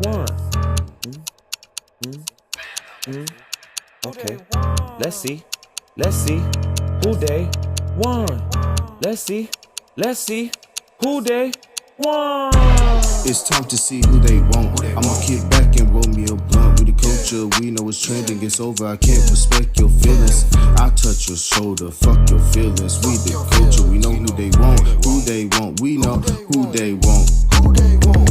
want? Okay, let's see. Let's see who they want. Let's see. Let's see who they want. It's time to see who they want. I'ma kick back and roll me a blunt. With the culture, we know it's trending. It's over, I can't respect your feelings. I touch your shoulder, fuck your feelings. We the culture, we know who they want. Who they want, we know who they want. Who they want.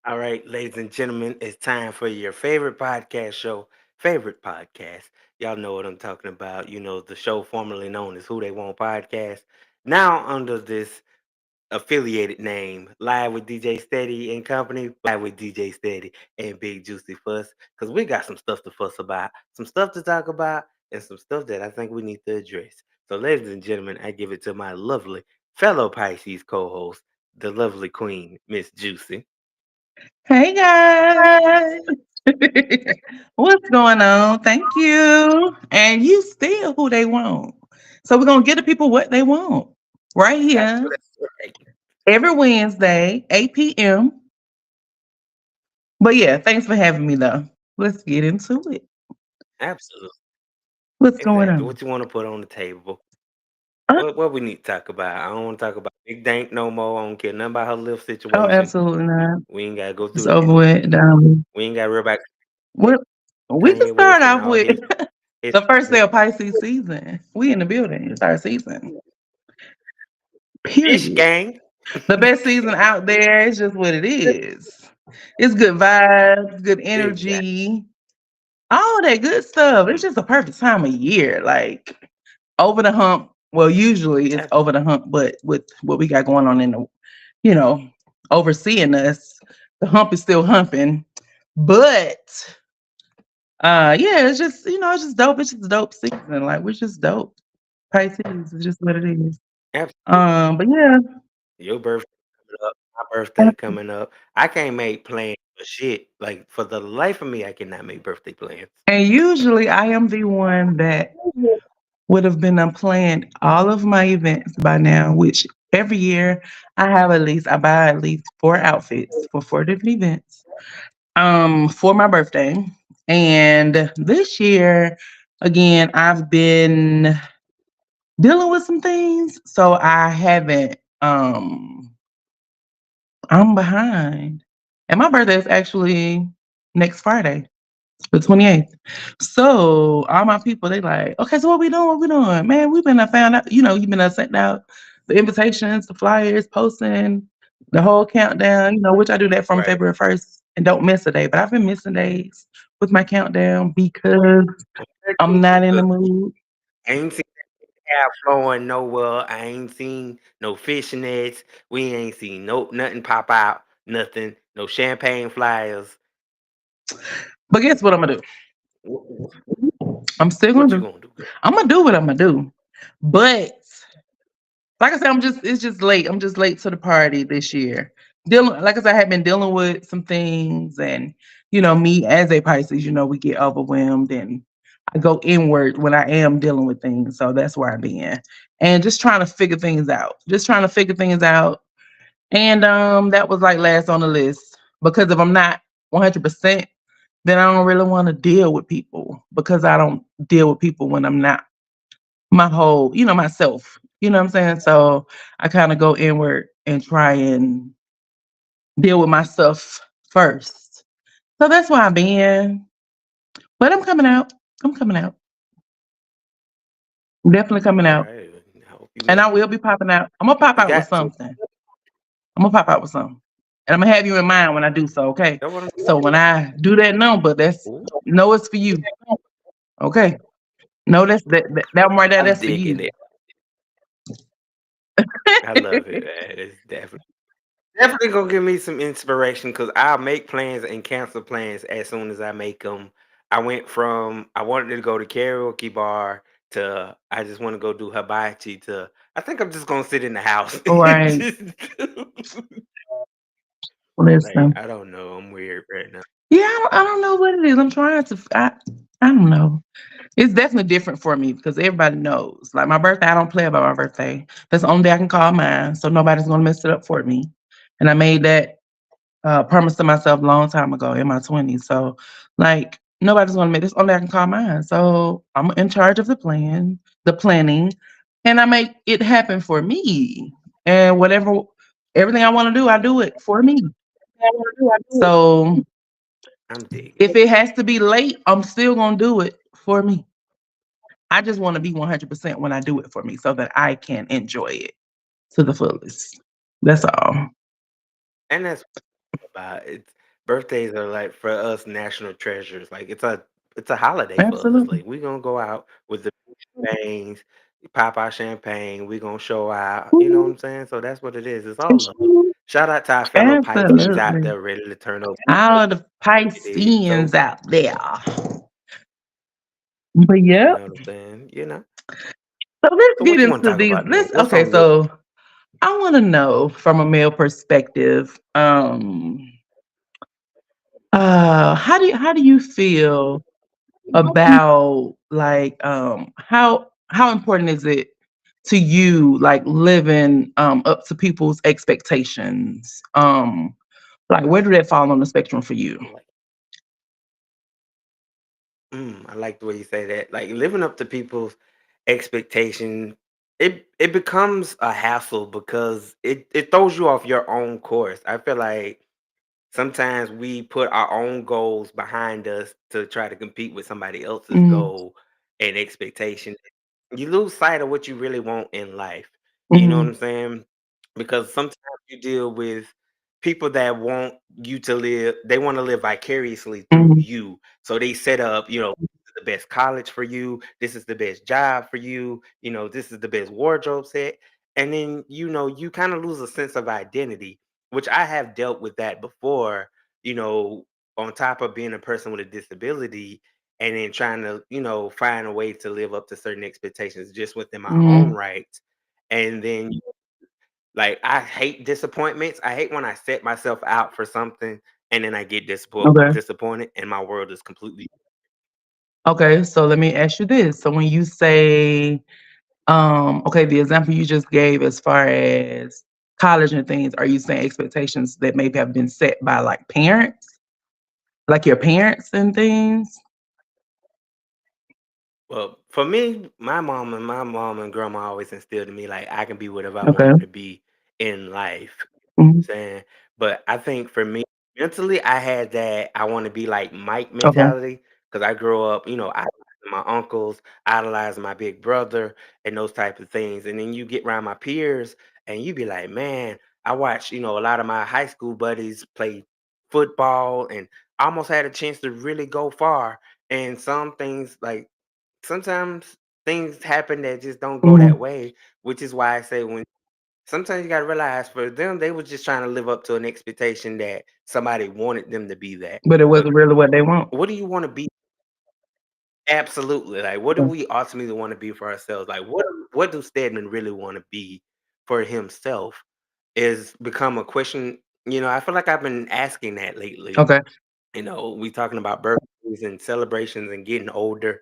All right, ladies and gentlemen, it's time for your favorite podcast show, favorite podcast. Y'all know what I'm talking about. You know, the show formerly known as Who They Want Podcast. Now under this affiliated name, Live with DJ Steady and Company, Live with DJ Steady and Big Juicy Fuss, because we got some stuff to fuss about, some stuff to talk about, and some stuff that I think we need to address. So, ladies and gentlemen, I give it to my lovely fellow Pisces co-host, the lovely queen, Miss Juicy. Hey guys. What's going on? Thank you. And you still who they want. So we're gonna get the people what they want right That's here right. every Wednesday, 8 p.m. But yeah, thanks for having me though. Let's get into it. Absolutely. What's going Exactly. on? What you want to put on the table? Uh, What we need to talk about? I don't want to talk about Big Dank no more. I don't care nothing about her little oh, situation. absolutely not. We ain't gotta go It's through that. over with. We ain't gotta worry about What we can Kanye start West and off all with his the first day of Pisces season. We in the building. It's our season. fish Period. gang. The best season out there. It's just what it is. It's good vibes, good Exactly. energy, all that good stuff. It's just a perfect time of year. Like over the hump. Well, usually it's over the hump, but with what we got going on in the, you know, overseeing us, the hump is still humping. But yeah, it's just, it's just dope. It's just a dope season. Like we're just dope. Pisces is just what it is. Absolutely. But yeah. Your birthday coming up. My birthday coming up. I can't make plans for shit. Like for the life of me, I cannot make birthday plans. And usually I am the one that would have been unplanned all of my events by now, which every year I buy at least 4 outfits for 4 different events for my birthday. And this year, again, I've been dealing with some things. So I haven't I'm behind. And my birthday is actually next Friday, the 28th. So all my people, they like, okay, so what we doing? What we doing? Man, we've been found out, you've been sent out the invitations, the flyers, posting, the whole countdown, which I do that from Right. February 1st and don't miss a day. But I've been missing days with my countdown because I'm not in the mood. I ain't seen hair flowing nowhere. I ain't seen no fishnets. We ain't seen nothing pop out. Nothing. No champagne flyers. But guess what I'm gonna do? I'm still What gonna you do. gonna do, girl? I'm gonna do what I'm gonna do. But like I said, it's just late. I'm just late to the party this year. Like I said, I had been dealing with some things, and me as a Pisces, we get overwhelmed, and I go inward when I am dealing with things. So that's where I've been, and just trying to figure things out. Just trying to figure things out, and that was like last on the list because if I'm not 100%, then I don't really want to deal with people because I don't deal with people when I'm not my whole, myself. You know what I'm saying? So I kind of go inward and try and deal with myself first. So that's why I've been. But I'm coming out. I'm coming out. I'm definitely coming All out. right. I hope you And make I will be popping out. I'm gonna pop you out with got to. something. I'm gonna pop out with something. And I'm gonna have you in mind when I do so, okay? That's what I'm So when I do that number, Ooh, know it's for you. Okay. No, that one right there, I'm that's for digging you. it. I love it, man. It's definitely gonna give me some inspiration because I'll make plans and cancel plans as soon as I make them. I went from I wanted to go to karaoke bar to I just want to go do hibachi to I think I'm just gonna sit in the house. All right. Just Like, Listen. I don't know. I'm weird right now. Yeah, I don't know what it is. I'm trying to I don't know. It's definitely different for me because everybody knows. Like my birthday, I don't play about my birthday. That's the only day I can call mine, so nobody's gonna mess it up for me. And I made that promise to myself a long time ago in my 20s. So, like, nobody's gonna make this only I can call mine. So I'm in charge of the planning, and I make it happen for me. And everything I want to do, I do it for me. So I'm digging. if it has to be late, I'm still gonna do it for me. I just want to be 100% when I do it for me so that I can enjoy it to the fullest. That's all. And that's about it. Birthdays are like for us national treasures. Like it's a holiday for us. Absolutely. Like we're gonna go out with the champagnes, pop our champagne, we're gonna show out, you know what Mhm. I'm saying? So that's what it is. It's all love. Shout out to our fellow Pisces out Absolutely. there ready to turn over. All the You dig? Pisceans So out there. But you yep. know what I'm saying? You know. So let's So get what you want to into talk these. about today? Let's What's okay, on your so I want to know from a male perspective, how do you feel about like how important is it to you like living up to people's expectations? Like where do that fall on the spectrum for you? I like I like the way you say that. Like living up to people's expectation, it becomes a hassle because it throws you off your own course. I feel like sometimes we put our own goals behind us to try to compete with somebody else's Mm, goal and expectation. You lose sight of what you really want in life. You know what mhm, I'm saying? Because sometimes you deal with people that want you to live, they want to live vicariously through mhm, you. So they set up, this is the best college for you, this is the best job for you, this is the best wardrobe set. And then, you kind of lose a sense of identity, which I have dealt with that before, you know, on top of being a person with a disability and then trying to, find a way to live up to certain expectations just within my own mhm. rights. And then, like, I hate disappointments. I hate when I set myself out for something and then I get Okay. disappointed and my world is completely. Okay, so let me ask you this. So when you say, okay, the example you just gave as far as college and things, are you saying expectations that maybe have been set by like parents? Like your parents and things? Well, for me, my mom and grandma always instilled in me like I can be whatever I Okay. want to be in life. Mhm. Saying, but I think for me mentally, I had that I want to be like Mike Okay. mentality because I grew up, idolizing my uncles, idolizing my big brother, and those type of things. And then you get around my peers, and you be like, man, I watched, a lot of my high school buddies play football, and I almost had a chance to really go far. And some things like sometimes things happen that just don't go that Mhm. way, which is why I say when sometimes you gotta realize for them, they were just trying to live up to an expectation that somebody wanted them to be that. But it But wasn't really what they want. what do you want to be? Absolutely. Like, what do Okay. we ultimately want to be for ourselves? Like, what do Stedman really want to be for himself? Is become a question. I feel like I've been asking that lately. Okay. We talking about birthdays and celebrations and getting older.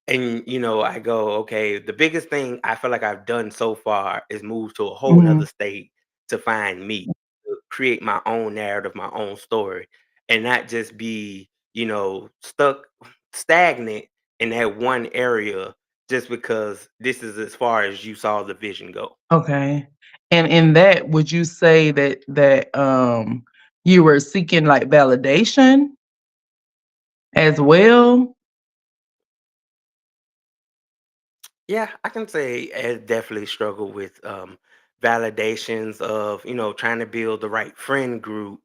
And I go, okay, the biggest thing I feel like I've done so far is move to a whole nother Mhm. state to find me, to create my own narrative, my own story, and not just be, stuck stagnant in that one area just because this is as far as you saw the vision go. Okay. And in that, would you say that you were seeking like validation as well? Yeah, I can say I definitely struggle with validations of, trying to build the right friend group,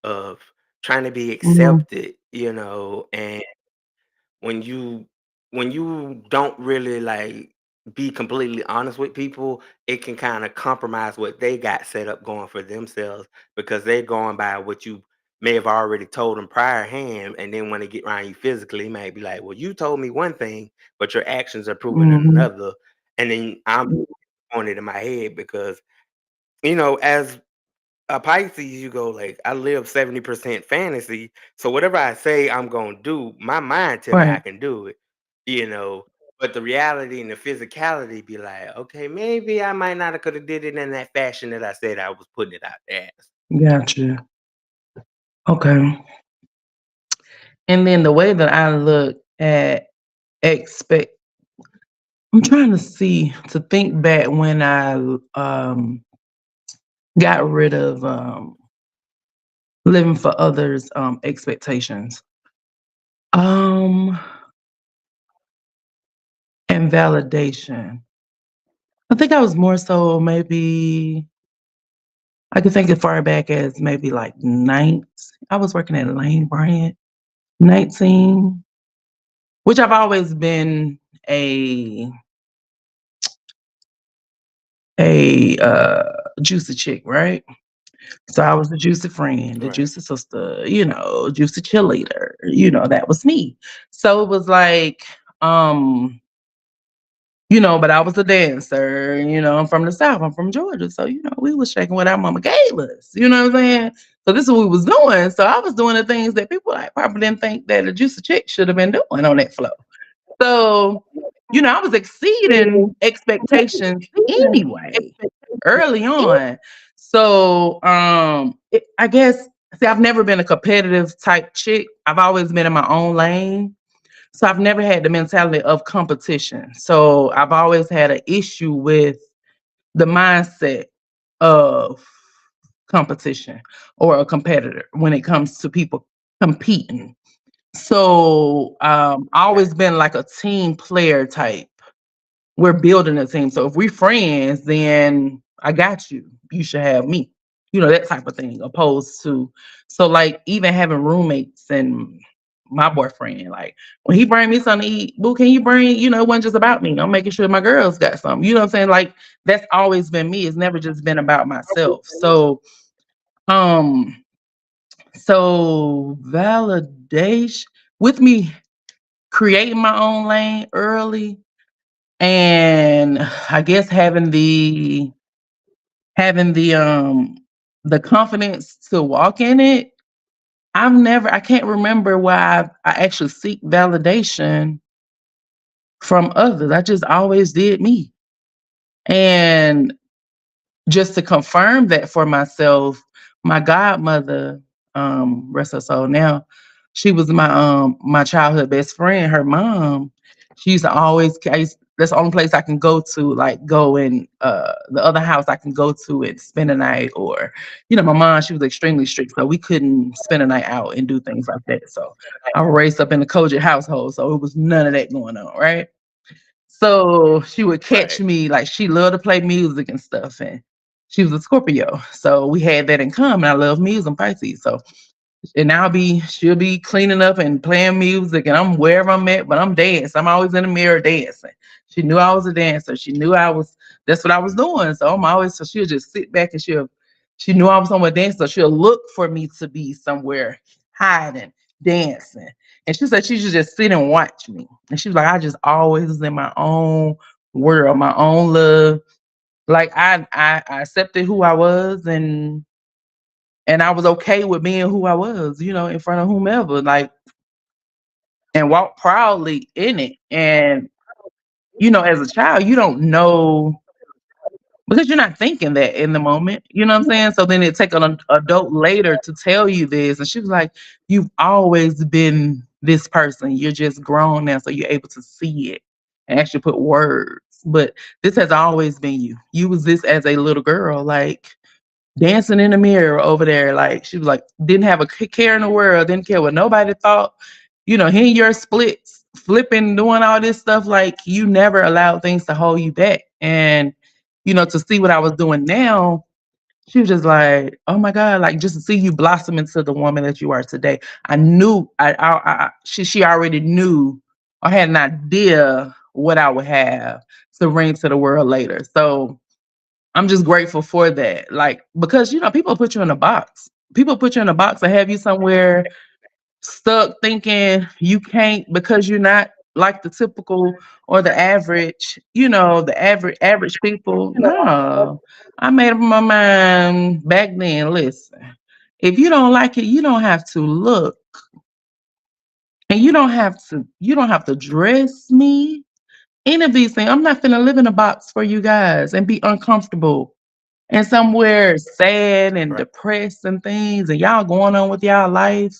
of trying to be Mhm. accepted, and when you don't really like be completely honest with people, it can kind of compromise what they got set up going for themselves because they're going by what you may have already told them prior hand, and then when they get around you physically, they might be like, "Well, you told me one thing, but your actions are proving Mhm. another," and then I'm on it in my head because as a Pisces, you go like, I live 70% fantasy. So whatever I say I'm gonna do, my mind tell me I Right. can do it, you know. But the reality and the physicality be like, okay, maybe I might not have could have did it in that fashion that I said I was putting it out there as. Gotcha. Okay. And then the way that I look at expect I'm trying to see to think back when I got rid of living for others expectations. Um and validation. I think I was more so maybe I could think as far back as maybe like 9. I was working at Lane Bryant, 19, which I've always been a juicy chick, right? So I was the juicy friend, the Right. juicy sister, juicy cheerleader, that was me. So it was like, um, but I was a dancer, I'm from the South, I'm from Georgia. So, we was shaking what our mama gave us, you know what I'm saying? So this is what we was doing. So I was doing the things that people like probably didn't think that a juicy chick should have been doing on that floor. So, I was exceeding expectations anyway early on. So, I guess, see, I've never been a competitive type chick. I've always been in my own lane. So I've never had the mentality of competition. So I've always had an issue with the mindset of competition or a competitor when it comes to people competing. So Got always been like a team player type. We're building a team. So if we friends, then I got you. You should have me. That type of thing. Opposed to so like even having roommates and my boyfriend, like when he bring me something to eat, boo, can you bring, it wasn't just about me. I'm making sure my girls got something. You know what I'm saying? Like that's always been me. It's never just been about myself. Um, so validation with me creating my own lane early and I guess having the confidence to walk in it. I can't remember why I actually seek validation from others. I just always did me. And just to confirm that for myself, my godmother, rest her soul now, she was my childhood best friend. Her mom, she used to always that's the only place I can go to, like go in the other house I can go to and spend a night or, my mom, she was extremely strict. So we couldn't spend a night out and do things like that. So I was raised up in a Kojic household. So it was none of that going on, right? So she would catch right. me, like she loved to play music and stuff. And she was a Scorpio. So we had that in common. I love music and Pisces. So and she'll be cleaning up and playing music and I'm wherever I'm at, but I'm dancing. I'm always in the mirror dancing. She knew I was a dancer. She knew that's what I was doing. So she'll just sit back and she knew I was somewhere dancing. So she'll look for me to be somewhere hiding, dancing. And she said she should just sit and watch me. And she was like, I just always was in my own world, my own love. Like I accepted who I was and I was okay with being who I was, in front of whomever, like, and walk proudly in it. And, as a child, you don't know because you're not thinking that in the moment. You know what I'm saying? So then it take an adult later to tell you this. And she was like, you've always been this person. You're just grown now. So you're able to see it and actually put words. But this has always been you. You was this as a little girl. Like, dancing in the mirror over there. Like she was like, didn't have a care in the world, didn't care what nobody thought. Hitting your splits, flipping, doing all this stuff. Like you never allowed things to hold you back. And to see what I was doing now, she was just like, oh my God, like just to see you blossom into the woman that you are today. I knew she already knew or had an idea what I would have to bring to the world later. So I'm just grateful for that. Like, because, people put you in a box. People put you in a box and have you somewhere stuck thinking you can't because you're not like the typical or the average, the average people. No, I made up my mind back then. Listen, if you don't like it, you don't have to look, and you don't have to dress me. Any of these things, I'm not finna live in a box for you guys and be uncomfortable and somewhere sad and Right. depressed and things, and y'all going on with y'all life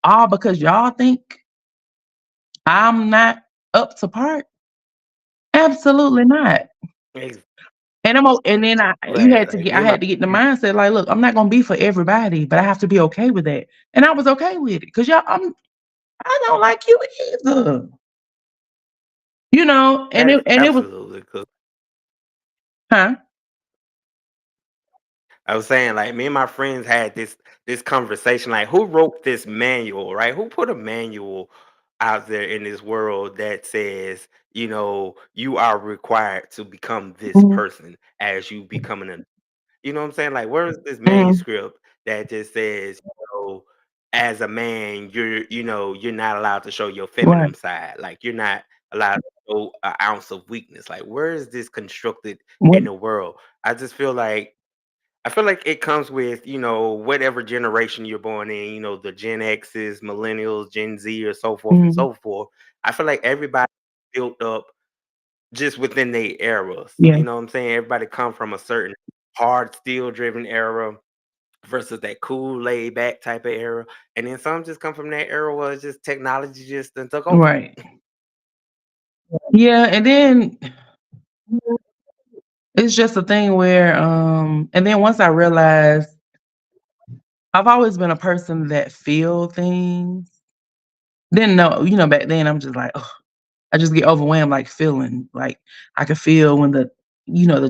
all because y'all think I'm not up to part. Absolutely not. Exactly. And then Like I me and my had to get the mindset like, look, I'm not gonna be for everybody, but I have to be okay with that. And I was okay with it because I don't like you either. And it was, absolutely cool. huh? I was saying, like, me and my friends had this conversation, like, who wrote this manual, right? Who put a manual out there in this world that says, you are required to become this Mhm, person as you becoming an you know what I'm saying? Like, where is this mhm, manuscript that just says, as a man, you're not allowed to show your right, feminine side. Like, you're not allowed to show an ounce of weakness. Like, where is this constructed in what, the world? I feel like it comes with, whatever generation you're born in, the Gen X's, millennials, Gen Z, or so forth and mhm, so forth. I feel like everybody built up just within their eras. yeah, You know what I'm saying? Everybody come from a certain hard, steel driven era versus that cool, laid back type of era. And then some just come from that era where it's just technology just done took over. right, yeah, and then it's just a thing where, and then once I realized I've always been a person that feel things. Didn't know, back then I'm just like, ugh, I just get overwhelmed, like feeling like I could feel when the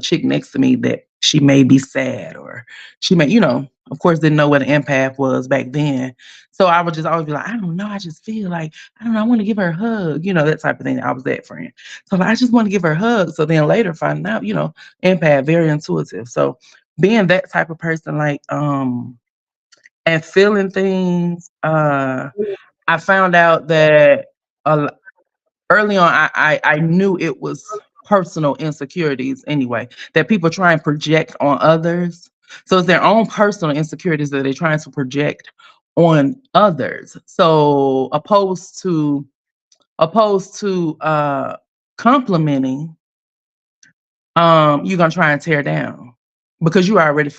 chick next to me that she may be sad or she may, of course, didn't know what an empath was back then. So I would just always be like, I don't know, I just feel like, I don't know, I want to give her a hug, that type of thing. I was that friend. So like, I just want to give her a hug. So then later finding out, empath, very intuitive. So being that type of person, like, and feeling things, I found out that a early on, I knew it was personal insecurities anyway, that people try and project on others. So it's their own personal insecurities that they're trying to project on others. So opposed to complimenting, you're gonna try and tear down because you already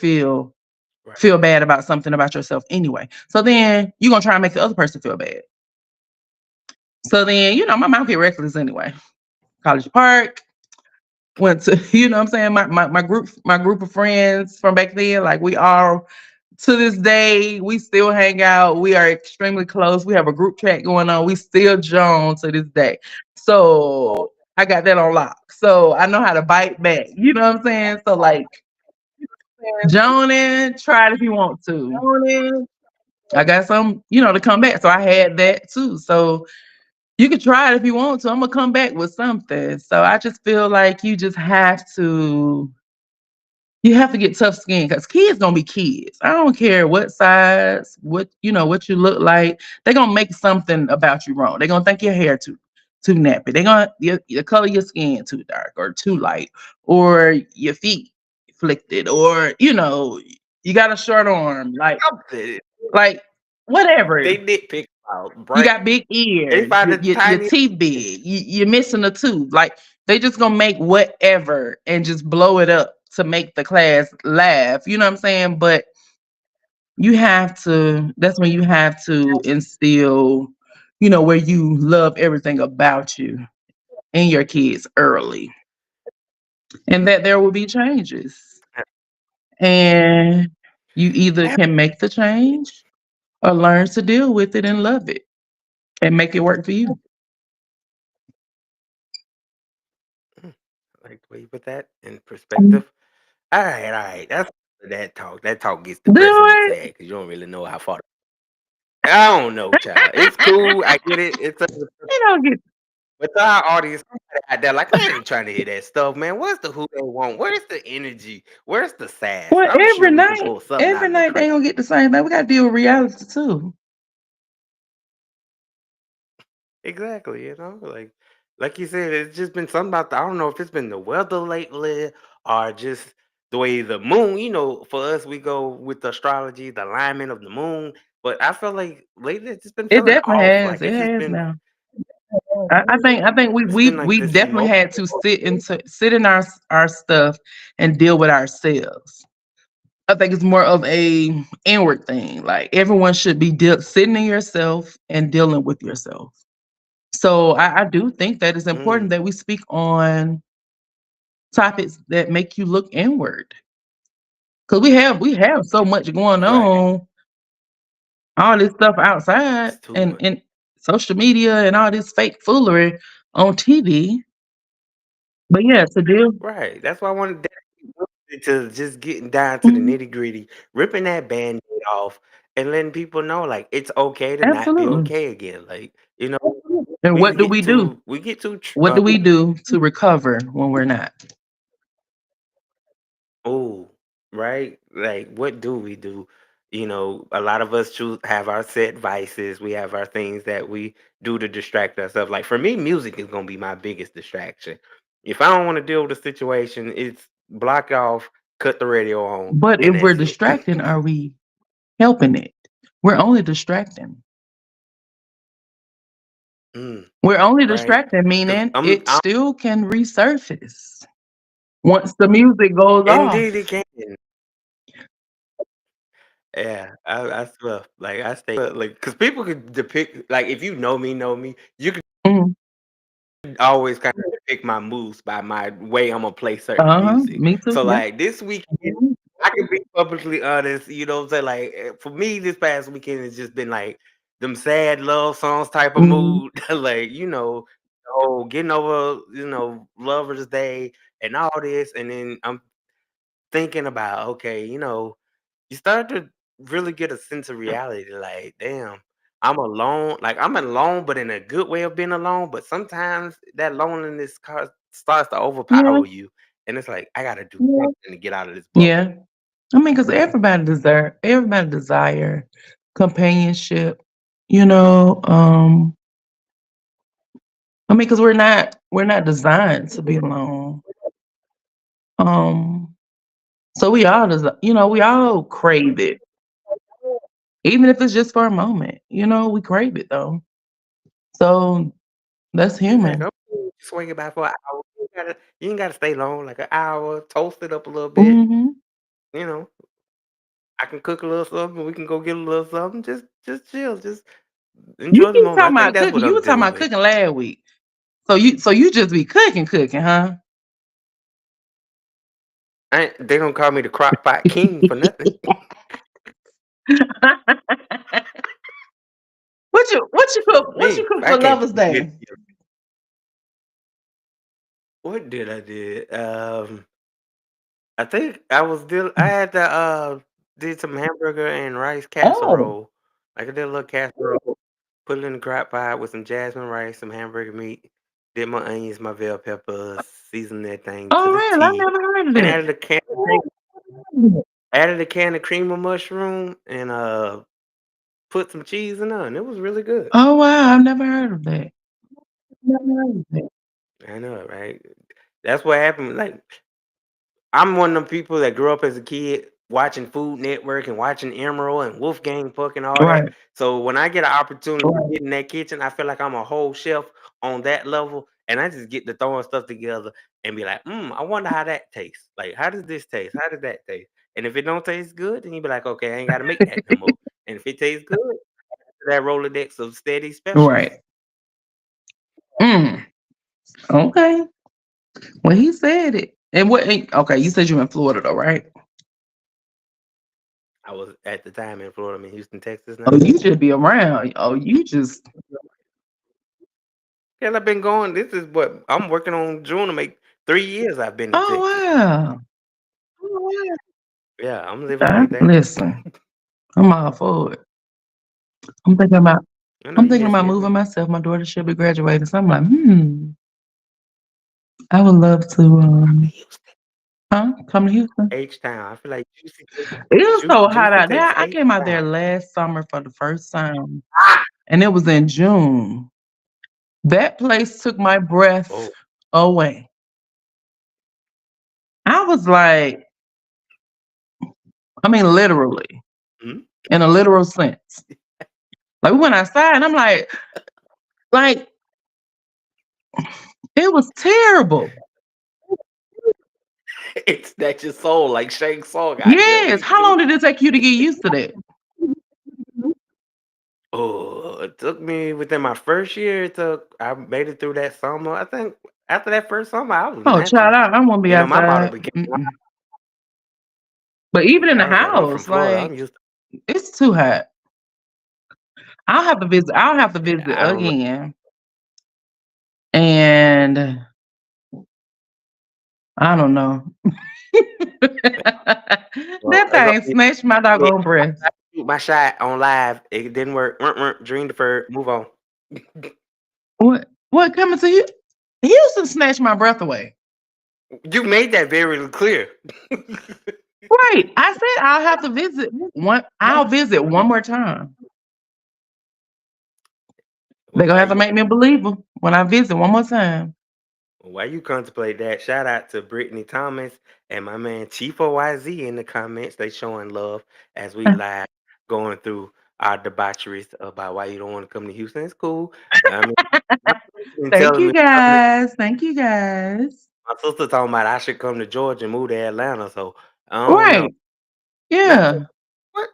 Right. feel bad about something about yourself anyway. So then you're gonna try and make the other person feel bad. So then, my mouth get reckless anyway. College Park, went to what I'm saying, my group of friends from back then, like we all to this day, we still hang out. We are extremely close. We have a group chat going on. We still Joan to this day. So I got that on lock. So I know how to bite back. You know what I'm saying? So like Joan in, try it if you want to. I got some, to come back. So I had that too. So you can try it if you want to. I'm gonna come back with something. So I just feel like you have to get tough skin because kids gonna be kids. I don't care what size, what you look like. They're gonna make something about you wrong. They're gonna think your hair too nappy. They're gonna your color your skin too dark or too light, or your feet flicked, or you got a short arm, Something. like whatever. They nitpick about You bright. got big They ears. find Your, the your, your tiniest. teeth big. You're missing a tooth. Like they just gonna make whatever and just blow it up to make the class laugh. You know what I'm saying? But you have to. That's when you have to instill, where you love everything about you and your kids early, and that there will be changes, and you either can make the change or learn to deal with it and love it and make it work for you. Mm, I like the way you put that in perspective. All right. That's that talk. That talk gets Do depressing and it. sad because you don't really know how far. I don't know, child. It's cool. I get it. You don't get But to our audience out there, like, I ain't trying to hear that stuff, man. What's the who they want? Where's the energy? Where's the sass? well I'm sure we can pull something out every of the night they crazy. ain't gonna get the same thing. We gotta deal with reality too. Exactly, like you said, it's just been something about the, I don't know if it's been the weather lately or just the way the moon, for us we go with the astrology, the alignment of the moon. But I feel like lately it's just been It feeling definitely off. has. Like It it's just has been now. I think we it's we been like we this definitely emotion. had to sit in our stuff and deal with ourselves. I think it's more of a inward thing. Like everyone should be sitting in yourself and dealing with yourself. So I do think that it's important Mm, that we speak on topics that make you look inward. Because we have so much going right. on, all this stuff outside It's too and much. social media and all this fake foolery on TV. But yeah, to deal. Right. That's why I wanted to just getting down to the Mhm, nitty gritty, ripping that band-aid off and letting people know like it's okay to not be absolutely. okay again. Like, And we what do get we do? too we get too What do we do to recover when we're not? oh, right? Like what do we do? A lot of us choose have our set vices. We have our things that we do to distract ourselves. Like for me, music is gonna be my biggest distraction. If I don't want to deal with the situation, it's block off, cut the radio on, But and if we're that's it. distracting, are we helping it? We're only distracting. Mm, We're only right? distracting, Because meaning it still can resurface once the music goes off. indeed it can. Yeah, I swear. Like I stay like because people could depict like if you know me, you could Mhm. always kind of depict my moods by my way I'm gonna play certain Uh-huh. music. Me too. So Yeah. like this weekend, I can be publicly honest. You know what I'm saying? Like for me, this past weekend has just been like them sad love songs type of Mhm. mood. Like oh getting over Lovers Day and all this, and then I'm thinking about okay, you start to really get a sense of reality. Like, damn, I'm alone. Like, I'm alone, but in a good way of being alone. But sometimes that loneliness starts to Yeah. overpower you, and it's like I gotta do Yeah. something to get out of this bubble. Yeah. I mean, because everybody desire companionship, you know. I mean, because we're not designed to be alone. Um, so we all crave it, even if it's just for a moment. We crave it though. So that's Exactly. human. Swing it by for an hour. You ain't gotta stay long. Like an hour. Toast it up a little bit. Hmm. You know, I can cook a little something. We can go get a little something. Just chill. Just You enjoy the keep moment. I talking think about that's cooking. what You I'm were talking dealing about with. cooking last week. So you just be cooking, huh? They don't call me the crock pot king for nothing. What you cook I for can't Lovers get Day? what did I did? I think I was deal I had to did some hamburger and rice Oh, casserole. Like I did a little casserole, put it in the crock pot with some jasmine rice, some hamburger meat, did my onions, my bell peppers, seasoned that thing to oh, the really? I T, never heard of and that. added a can of cream of mushroom and put some cheese in it, and it was really good. Oh wow, I've never heard of that. Never heard of that. I know it, right? That's what happened. Like I'm one of them people that grew up as a kid watching Food Network and watching Emerald and Wolfgang Puck and all that. Right. So when I get an opportunity to get in that kitchen, I feel like I'm a whole chef on that level, and I just get to throwing stuff together and be like, I wonder how that tastes. Like, how does this taste? How does that taste? And if it don't taste good, then you be like, okay, I ain't got to make that no more. And if it tastes good, that Rolodex of steady specials. Right. Mm, okay. Well, he said it. And okay, you said you're in Florida though, right? I was at the time in Florida, I'm in Houston, Texas Oh, now. you should be around. Oh, you just. Hell, I've been going. This is what I'm working on June to make 3 years I've been in Oh Texas. wow. Yeah, I'm living like that. Listen, I'm all for it. I'm thinking about I know I'm you thinking missing about it, moving man. myself. My daughter should be graduating. So I'm like, I would love to I'm in Houston, come to Houston. H Town. I feel like It was so hot Juicy out there. takes I H came out there Town. last summer for the first time, and it was in June. That place took my breath Oh, away. I was like, I mean, literally, mhm. in a literal sense. Like we went outside, and I'm like it was terrible. It snatched your soul like Shank's song out there. Yes. Me How too. long did it take you to get used to that? Oh, it took me within my first year. It took I made it through that summer. I think after that first summer, I was Oh, child, natural. I won't be My body outside. became. Mm-mm. But even in the I was like, I'm from house, Florida. I'm like used. it's too hot. I'll have to visit. I'll have to Yeah, visit I don't know. again, and I don't know. Well, That thing snatched my yeah, doggone breath. I shoot my shot on live. It didn't work. Dream deferred. Move on. What? What coming to you? Houston snatched my breath away. You made that very clear. Right. I said I'll have to visit one. I'll visit one more time. They're Well, gonna have to make me a believer when I visit one more time. while you contemplate that, shout out to Brittany Thomas and my man Chief OYZ in the comments. They showing love as we live going through our debaucheries about why you don't want to come to Houston. It's cool. I mean, my sister been Thank telling you me, guys. Thank you guys. my sister talking about I should come to Georgia and move to Atlanta. So I don't know. Right. Not Yeah. what?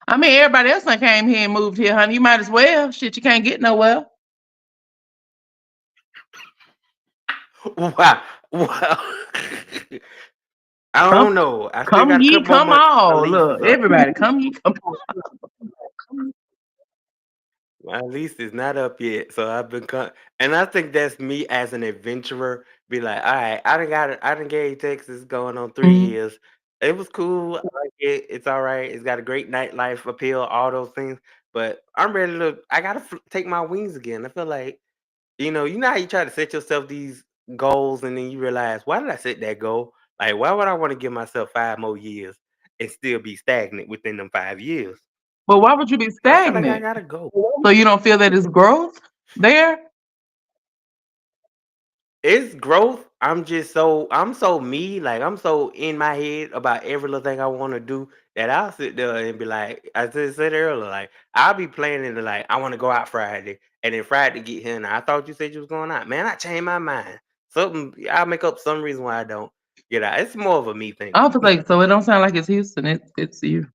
I mean, everybody else that came here and moved here, honey. You might as well. Shit, you can't get nowhere. Wow. Wow. I Come, don't know. I still come got a ye, couple more come months. My all. lease Look, is up. everybody, come ye, come. My lease is not up yet, so I've been and I think that's me as an adventurer. Be like, all right, I done gave Texas going on 3 years. It was cool. I like it. It's all right. It's got a great nightlife appeal, all those things. But I'm ready to. I gotta take my wings again. I feel like you know how you try to set yourself these goals, and then you realize, why did I set that goal? Like, why would I want to give myself 5 more years and still be stagnant within them 5 years? But why would you be I feel like I stagnant? gotta go. So you don't feel that it's growth there? It's growth. I'm so me, like I'm so in my head about every little thing I want to do that I'll sit there and be like, I just said earlier, like I'll be planning to like I want to go out Friday, and then Friday get here, and I thought you said you was going out. Man, I changed my mind. Something I'll make up some reason why I don't get out. It's more of a me thing. I don't feel like so. It don't sound like it's Houston. It's you.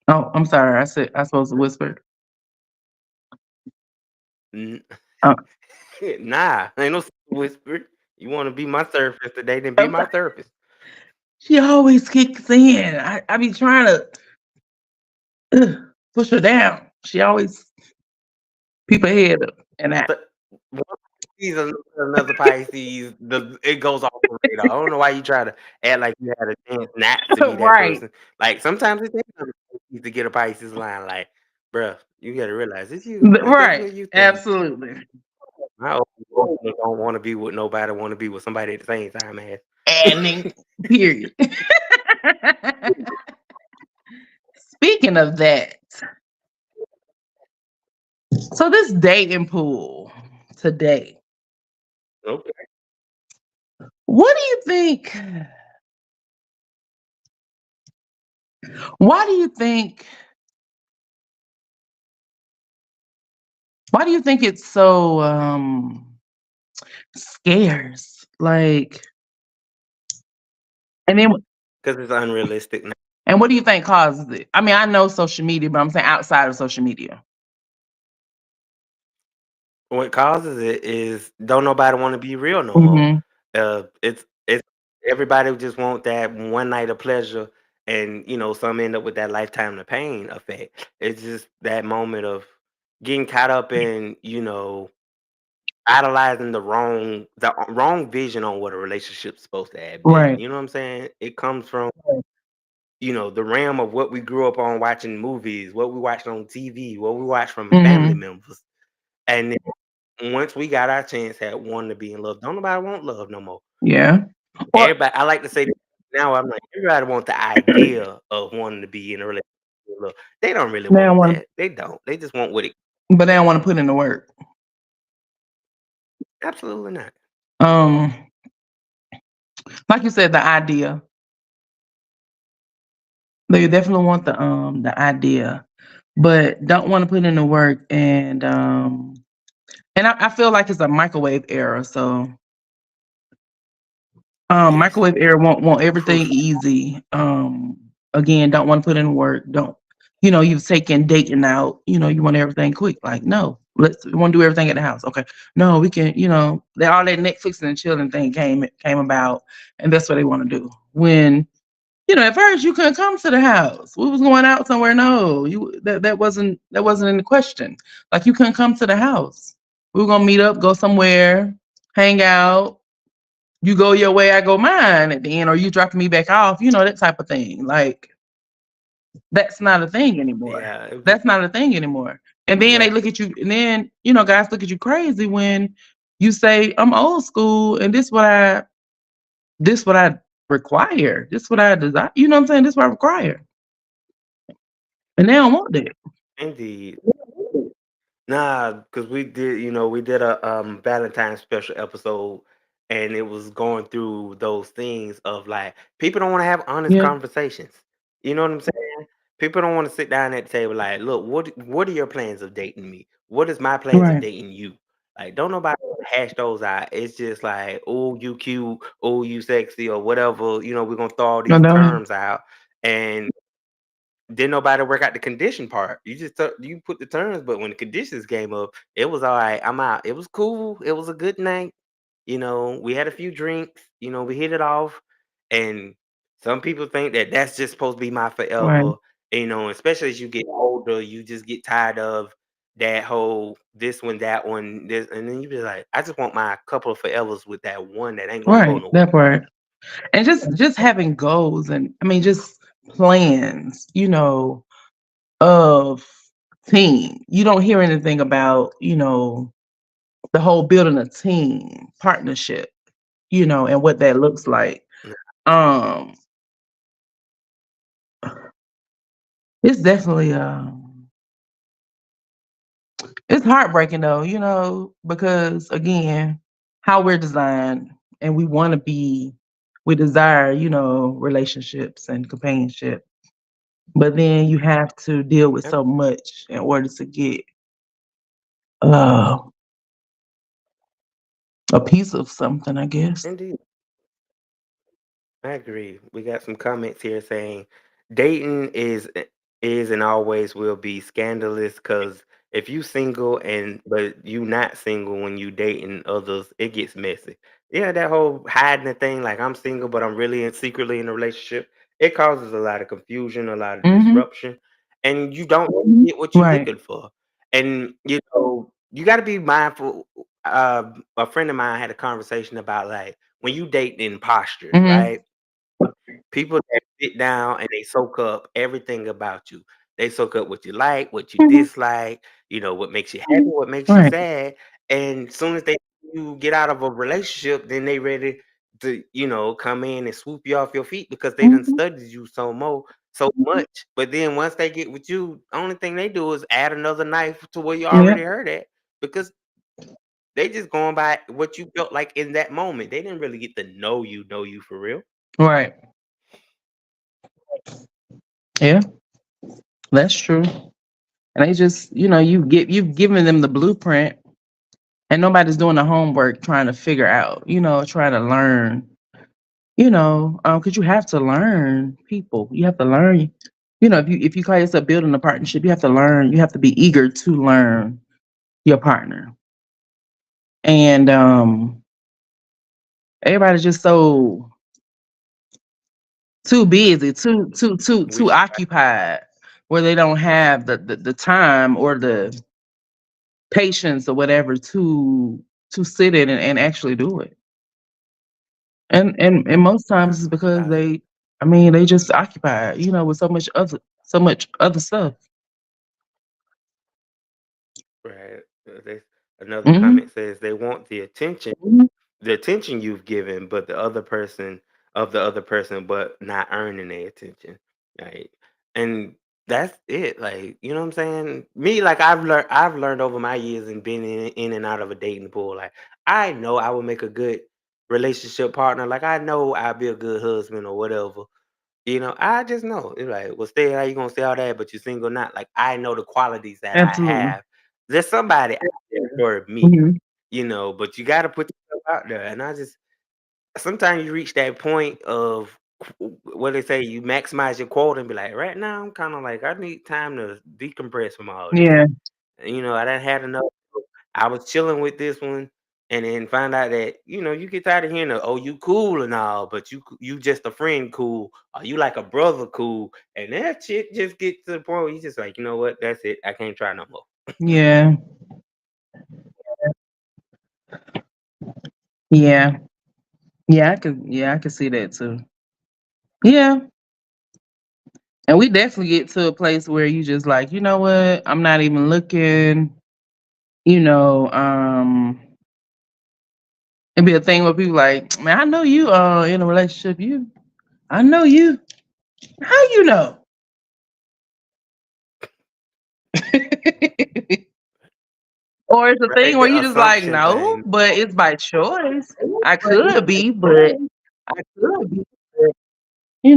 Oh, I'm sorry. I said I supposed to whisper. N- Oh, Nah, ain't no whisper. You want to be my therapist today? Then be I'm my sorry. therapist. She always kicks in. I be trying to push her down. She always peep ahead of and that. But one Pisces, another Pisces, it goes off the radar. I don't know why you try to act like you had a chance not to be that Right. person. Like sometimes it takes a Pisces to get a Pisces line. Like, bruh, you got to realize it's you. It's Right. definitely you thing. Absolutely. I ultimately don't want to be with nobody. Want to be with somebody at the same time as. Adding. Period. Speaking of that, so this dating pool today. Okay. What do you think? Why do you think? Why do you think it's so scarce? Like, and then Because it's unrealistic. and what do you think causes it? I mean, I know social media, but I'm saying outside of social media. What causes it is don't nobody want to be real no more. Hmm. It's everybody just want that one night of pleasure, and some end up with that lifetime of pain effect. It's just that moment of getting caught up in idolizing the wrong vision on what a relationship's supposed to have been. Right. You know what I'm saying? It comes from the realm of what we grew up on watching movies, what we watched on TV, what we watched from family Hmm. members, and once we got our chance at wanting to be in love, don't nobody want love no more. Yeah. Or Everybody, I like to say this now, I'm like, everybody want the idea of wanting to be in a relationship with love. They don't really now want one. that. They don't. They just want what it. but they don't want to put in the work. Absolutely not. Um, like you said, the idea. They definitely want the idea, but don't want to put in the work. And I feel like it's a microwave era. So Yes. microwave era want everything Crucial. easy. Again, don't want to put in work. Don't, you've taken dating out. You want everything quick. Like, no, we want to do everything at the house. Okay, no, we can. They all that Netflix and chilling thing came about, and that's what they want to do. When at first you couldn't come to the house. We was going out somewhere. No, that wasn't in the question. Like you couldn't come to the house. We were gonna meet up, go somewhere, hang out. You go your way, I go mine at the end, or you dropping me back off, that type of thing. Like that's not a thing anymore. Yeah. That's not a thing anymore. And then they Right. look at you, and then guys look at you crazy when you say, I'm old school and this what I require. This what I desire. You know what I'm saying? This what I require. And they don't want that. Indeed. Nah, because we did a Valentine's special episode, and it was going through those things of like people don't want to have honest Yeah. conversations. You know what I'm saying? People don't want to sit down at the table like, look, what are your plans of dating me? What is my plans of Right. dating you? Like, don't nobody wanna hash those out. It's just like, oh, you cute, oh, you sexy, or whatever. We're gonna throw all No, these no. terms out, and didn't nobody work out the condition part. You put the terms, but when the conditions came up, it was all right. I'm out. It was cool. It was a good night. We had a few drinks. We hit it off, and some people think that that's just supposed to be my Right. forever. Especially as you get older, you just get tired of that whole this one, that one, this, and then you be like, I just want my couple of forevers with that one that ain't gonna go Right. nowhere. That part. And just having goals, and I mean just plans, of team. You don't hear anything about, the whole building a team, partnership, and what that looks like. Um, it's definitely it's heartbreaking though, because again, how we're designed and we desire, relationships and companionship. But then you have to deal with Yep, so much in order to get uh a piece of something, I guess. indeed. I agree. We got some comments here saying dating is and always will be scandalous because if you single and but you not single when you dating others, it gets messy. Yeah, that whole hiding the thing, like I'm single but I'm really secretly in a relationship, it causes a lot of confusion, a lot of Mhm. disruption, and you don't really get what you're Right. looking for. And you got to be mindful. A friend of mine had a conversation about like when you date in postures, Mhm. right? People that sit down and they soak up everything about you. They soak up what you like, what you Mhm. dislike, what makes you happy, what makes you Right. sad. And soon as you get out of a relationship, then they ready to, come in and swoop you off your feet because they done Mhm. studied you so much. But then once they get with you, only thing they do is add another knife to where you Yeah. already heard at because they just going by what you felt like in that moment. They didn't really get to know you for real. Right. Yeah, that's true. And they just, you've given them the blueprint and nobody's doing the homework trying to figure out, trying to learn, because you have to learn people. You have to learn, if you call yourself building a partnership, you have to learn, you have to be eager to learn your partner. And everybody's just so too busy, too Wish occupied where they don't have the time or the patience or whatever to sit in and actually do it. And most times it's because I they just occupied, with so much other stuff. Right. Another Mhm. comment says they want Mhm. the attention you've given, but the other person, but not earning their attention. Right. And That's it. Like, you know what I'm saying? Me, like I've learned over my years and been in and out of a dating pool. Like, I know I would make a good relationship partner. Like, I know I'd be a good husband or whatever. I just know. It's like, well, stay how you gonna stay all that, but you're single not. Like, I know the qualities that I Absolutely. have. There's somebody out there for me, Mhm. but you gotta put yourself out there. And I just sometimes you reach that point of what they say, you maximize your quota and be like, right now I'm kind of like I need time to decompress from all this. Yeah. I done had enough. I was chilling with this one, and then find out that you get tired of hearing the, oh, you cool and all, but you just a friend cool, or you like a brother cool, and that shit just get to the point where you just like, you know what, that's it, I can't try no more. Yeah. Yeah. Yeah, I could see that too. Yeah. And we definitely get to a place where you just like, you know what? I'm not even looking, you know, it'd be a thing where people like, man, I know you in a relationship. I know you. How you know? Or it's a thing Right, where the you just like, assumption no, thing. but it's by choice. I could be, but I could be. But,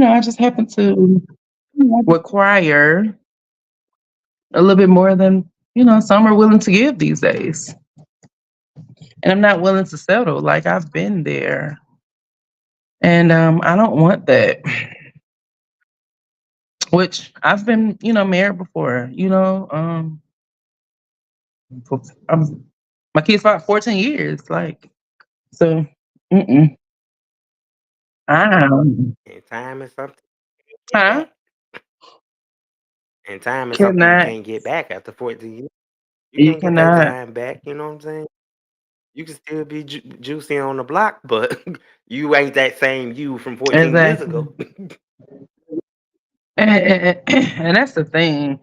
I just happen to require a little bit more than, some are willing to give these days. And I'm not willing to settle. Like I've been there. And I don't want that. Which I've been, married before, for, my kids about 14 years. Like, so, mm-mm. Um, And time is something you can't get huh? back. And time is something you Cannot. can't get back after 14 years. You You can't get that cannot. time back, you know what I'm saying? You can still be juicy on the block, but you ain't that same you from 14 years Exactly. ago. And that's the thing.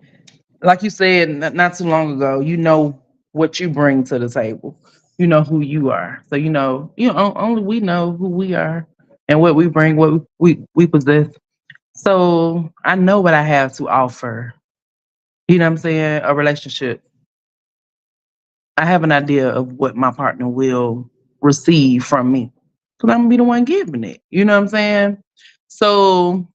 Like you said not too long ago, you know what you bring to the table. You know who you are. So only we know who we are and what we bring, what we possess. So I know what I have to offer. You know what I'm saying? A relationship. I have an idea of what my partner will receive from me. Because I'm gonna be the one giving it. You know what I'm saying? So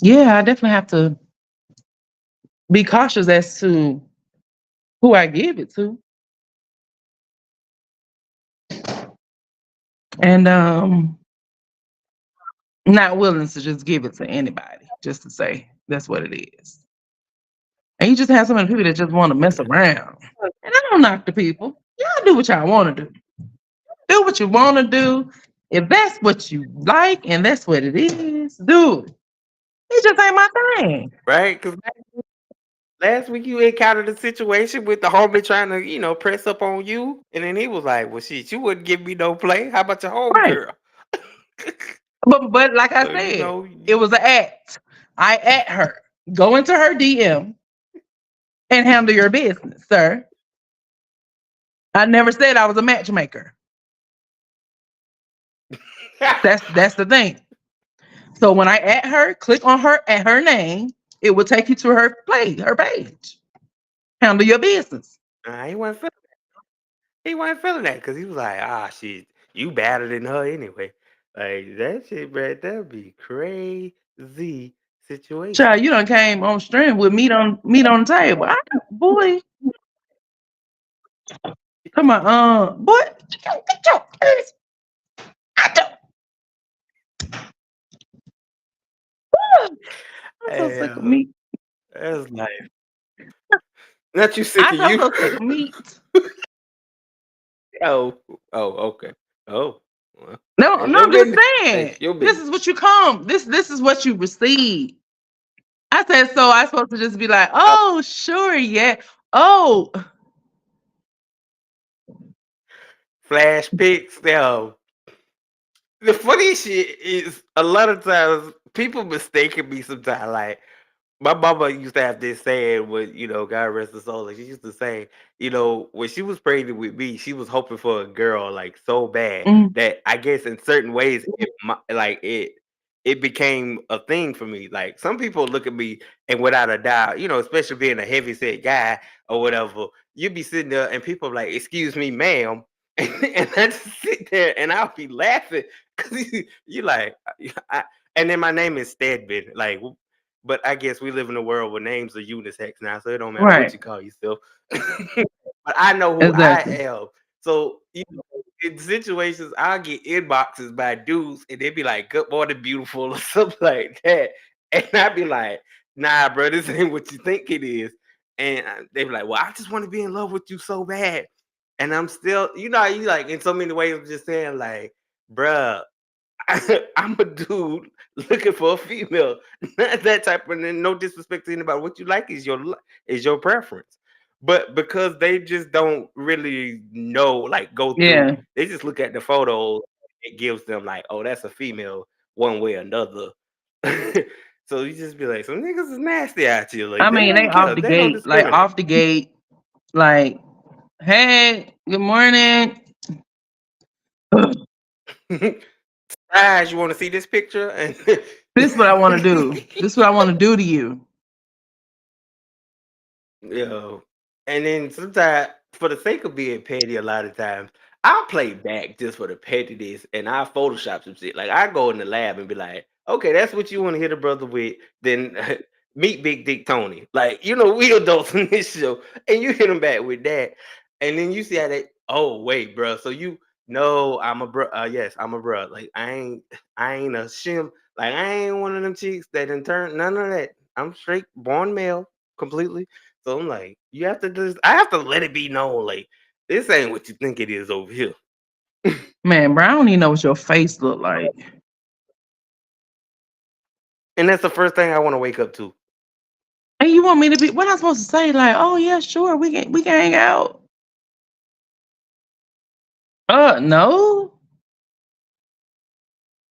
yeah, I definitely have to be cautious as to who I give it to. And not willing to just give it to anybody, just to say that's what it is. And you just have so many people that just want to mess around. And I don't knock the people. Y'all do what y'all want to do. Do what you want to do. If that's what you like and that's what it is, do it. It just ain't my thing. Right? Because last week you encountered a situation with the homie trying to, press up on you. And then he was like, well, shit, you wouldn't give me no play. How about your Right. homegirl? But like I So, said, it was an act. I at her. Go into her DM and handle your business, sir. I never said I was a matchmaker. That's the thing. So when I add her, click on her at her name, it will take you to her page. Handle your business. nah, he wasn't feeling that because he was like, ah, shit, you better than her anyway. Like, that shit, bro, that'd be crazy situation. Child, you done came on stream with meat on the table. Boy, come on, boy, get your ass. I don't. I'm so Hey, sick of meat. that's nice. Not you sick I of said I'm you. so sick of meat. Oh, oh, okay. Oh, well, No, it's no, your I'm just business. saying. It's your This business. is what you come. This is what you receive. I said so. I supposed to just be like, Oh, oh, sure, yeah. Oh, flash pics. The funny shit is a lot of times people mistaken me sometimes. Like my mama used to have this saying when, God rest her soul. Like she used to say, when she was pregnant with me, she was hoping for a girl like so bad mm, that I guess in certain ways like it. it became a thing for me. Like some people look at me and without a doubt, especially being a heavy set guy or whatever, you be sitting there and people are like, "Excuse me, ma'am," and I just sit there and I'll be laughing because you like, I, and then my name is Stedman, like. But I guess we live in a world where names are unisex now, so it don't matter what Right. you call yourself. But I know who I Exactly. am. So in situations, I'll get inboxes by dudes, and they be like, "Good morning, beautiful," or something like that, and I'd be like, "Nah, bro, this ain't what you think it is." And they be like, "Well, I just want to be in love with you so bad," and I'm still, you like in so many ways, I'm just saying, like, bruh, I'm a dude looking for a female, not that type of. And no disrespect to anybody. What you like is your preference, but because they just don't really know, like go through, Yeah. they just look at the photos. It gives them like, oh, that's a female, one way or another. So you just be like, some niggas is nasty out here. Like I they mean, they don't off care. the They don't gate, like discriminate. off the gate, like, hey, good morning. Guys, you want to see this picture? And This is what I want to do. This is what I want to do to you. Yeah. And then sometimes, for the sake of being petty, a lot of times I'll play back just for the pettiness, and I'll Photoshop some shit. Like I go in the lab and be like, okay, that's what you want to hit a brother with. Then meet Big Dick Tony. Like, we adults in this show, and you hit him back with that. And then you see how they, oh, wait, bro. So no, I'm a bro. Yes, I'm a bro. Like, I ain't a shim. Like, I ain't one of them chicks that done turn none of that. I'm straight born male completely. So I'm like, I have to let it be known, like, this ain't what you think it is over here. Man, bro, I don't even know what your face look like. And that's the first thing I want to wake up to. And you want me to be what am I supposed to say? Like, oh yeah, sure, we can hang out. No.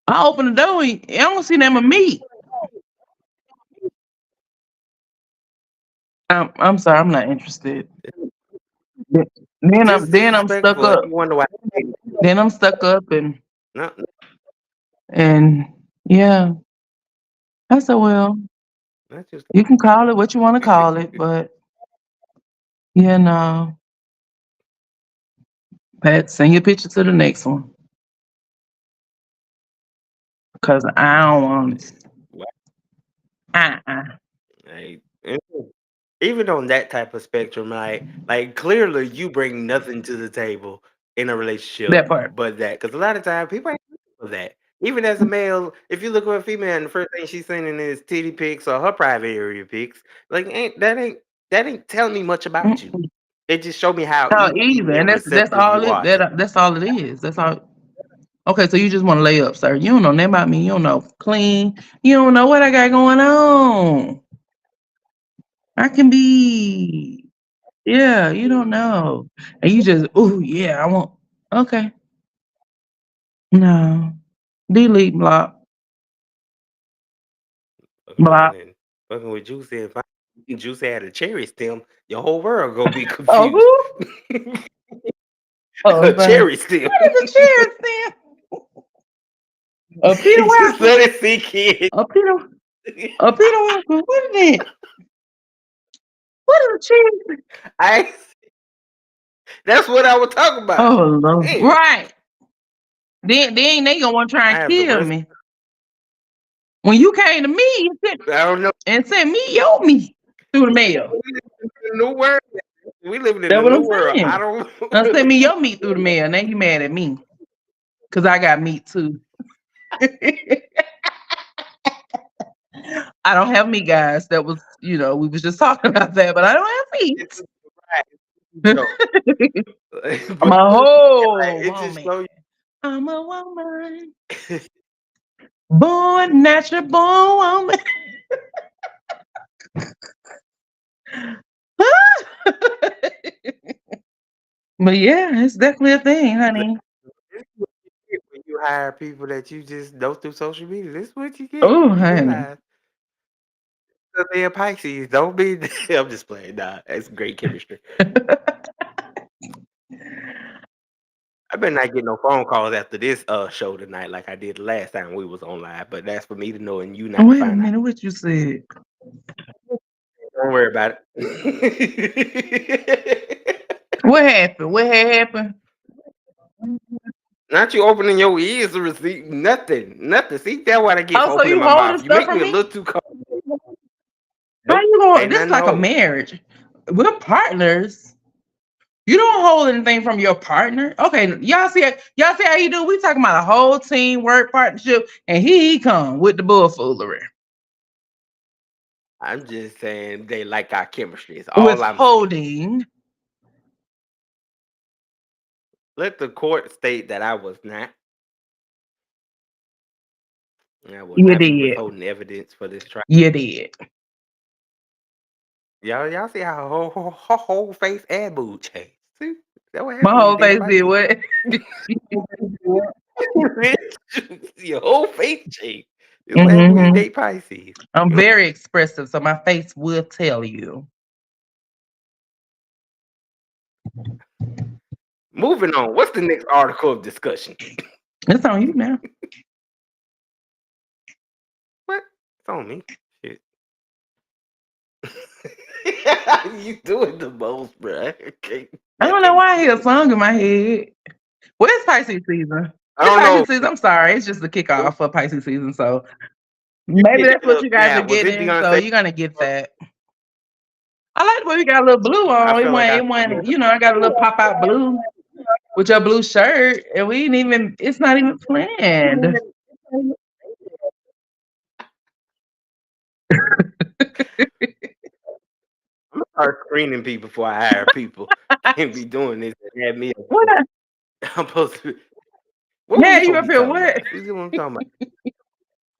I open the door. I don't see them of me. I'm sorry, I'm not interested. Th- Then I'm Just then I'm stuck disrespectful, and up. you wonder why. Then I'm stuck up No, and yeah. I said, well, not just you can call it what you want to call it, but you know, Pat, send your picture to the next one because I don't want it. why. Uh-uh. Like, even on that type of spectrum, like clearly you bring nothing to the table in a relationship, That part. but that because a lot of times people ain't looking for that. Even as a male, if you look at a female and the first thing she's sending is titty pics or her private area pics, like ain't telling me much about you. Mm-mm. It just show me how No, easy either, and and that's receptive all you it are to. that's all it is. That's all. Okay, so you just want to lay up, sir. You don't know nothing about me. You don't know clean. You don't know what I got going on. I can be, yeah, you don't know. And you just, oh, yeah, I want, okay. No. Delete, block, Fucking around block. and fucking with Juicy. If Juicy had a cherry stem, your whole world gonna be Oh, confused. who? Oh, A I'm sorry. cherry stem. What is a chair stand? A Peter Just Waffle? let it sink in. A Peter, a Peter Waffle? What is it? What is a chair stand? I That's what I was talking about. Oh, Lord. Damn. Right. Then they gonna want to try I and have the kill worst. me. When you came to me I don't know. and sent me your meat through the mail. We living in a new world. We living in That's a what new I'm world. I saying. don't. Now send me your meat through the mail. Now you mad at me because I got meat too. I don't have meat, guys. That was, we was just talking about that, but I don't have It's meat. right. It's a joke. I'm But a like, whole it just woman. show I'm a woman. you. Born, natural born woman. But yeah, it's definitely a thing, honey. This is what you get when you hire people that you just know through social media. This is what you get. Oh, You honey. realize. So they're Pisces. Don't be. I'm just playing. Nah, it's great chemistry. I better not get no phone calls after this show tonight like I did the last time we was on live. But that's for me to know and you not to Wait a find out. minute, what you said? Don't worry about it. What happened? What had happened? Not you opening your ears to receive nothing. Nothing. See, that's what I get Oh, for so opening you my holding mouth. You stuff make me from a me? little too comfortable. How Nope. you going? Ain't This is nothing to like a hold. marriage. We're partners. You don't hold anything from your partner. Okay, y'all see how you do? We talking about a whole teamwork partnership, and he come with the bullfoolery I'm just saying they like our chemistry. Is all with I'm saying. holding. Let the court state that I was not. And I will You not be did. withholding evidence for this trial. You did. Y'all see how her whole face and mood changed. See? That what My happened when you whole date a face did Pisces. what? Your whole face changed. This what happened when you Hmm. date Pisces. I'm You know, very expressive, so my face will tell you. moving on. What's the next article of discussion? It's on you now. What? It's on me. Shit. You doing the most, bro. I I don't know can't why I hear a stand it. song in my head. Well, it's Pisces season. I It's don't know. Pisces season. I'm sorry. It's just the kickoff for Pisces season. So You maybe get that's what look you guys are now. Was it getting. So Beyonce? you're gonna get that. I like the way we got a little blue I on. feel like I It went, I got a little pop out blue with your blue shirt. And we ain't even, it's not even planned. start screening people before I hire people. Can't be doing this and have me. What? I'm supposed to. What we Yeah, you supposed to up be here talking what? about? See what I'm talking about?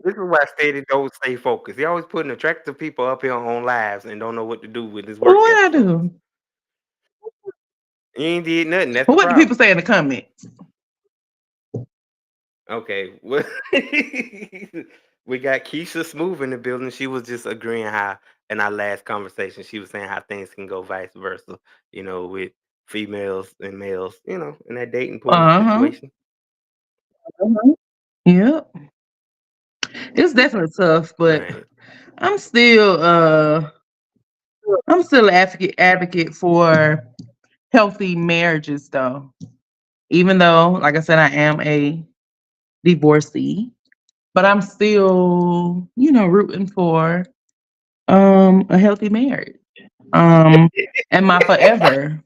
This is why I stated don't stay focused. He always putting attractive people up here on lives and don't know what to do with his work What I episodes. do? You ain't did nothing. That's the What do people problem. say in the comments? Okay. Well, we got Keisha Smooth in the building. She was just agreeing how in our last conversation she was saying how things can go vice versa. With females and males. In that dating pool Uh-huh. situation. Yep. It's definitely tough, but Right. I'm still an advocate for healthy marriages though. Even though, like I said, I am a divorcee, but I'm still, rooting for a healthy marriage. And my forever.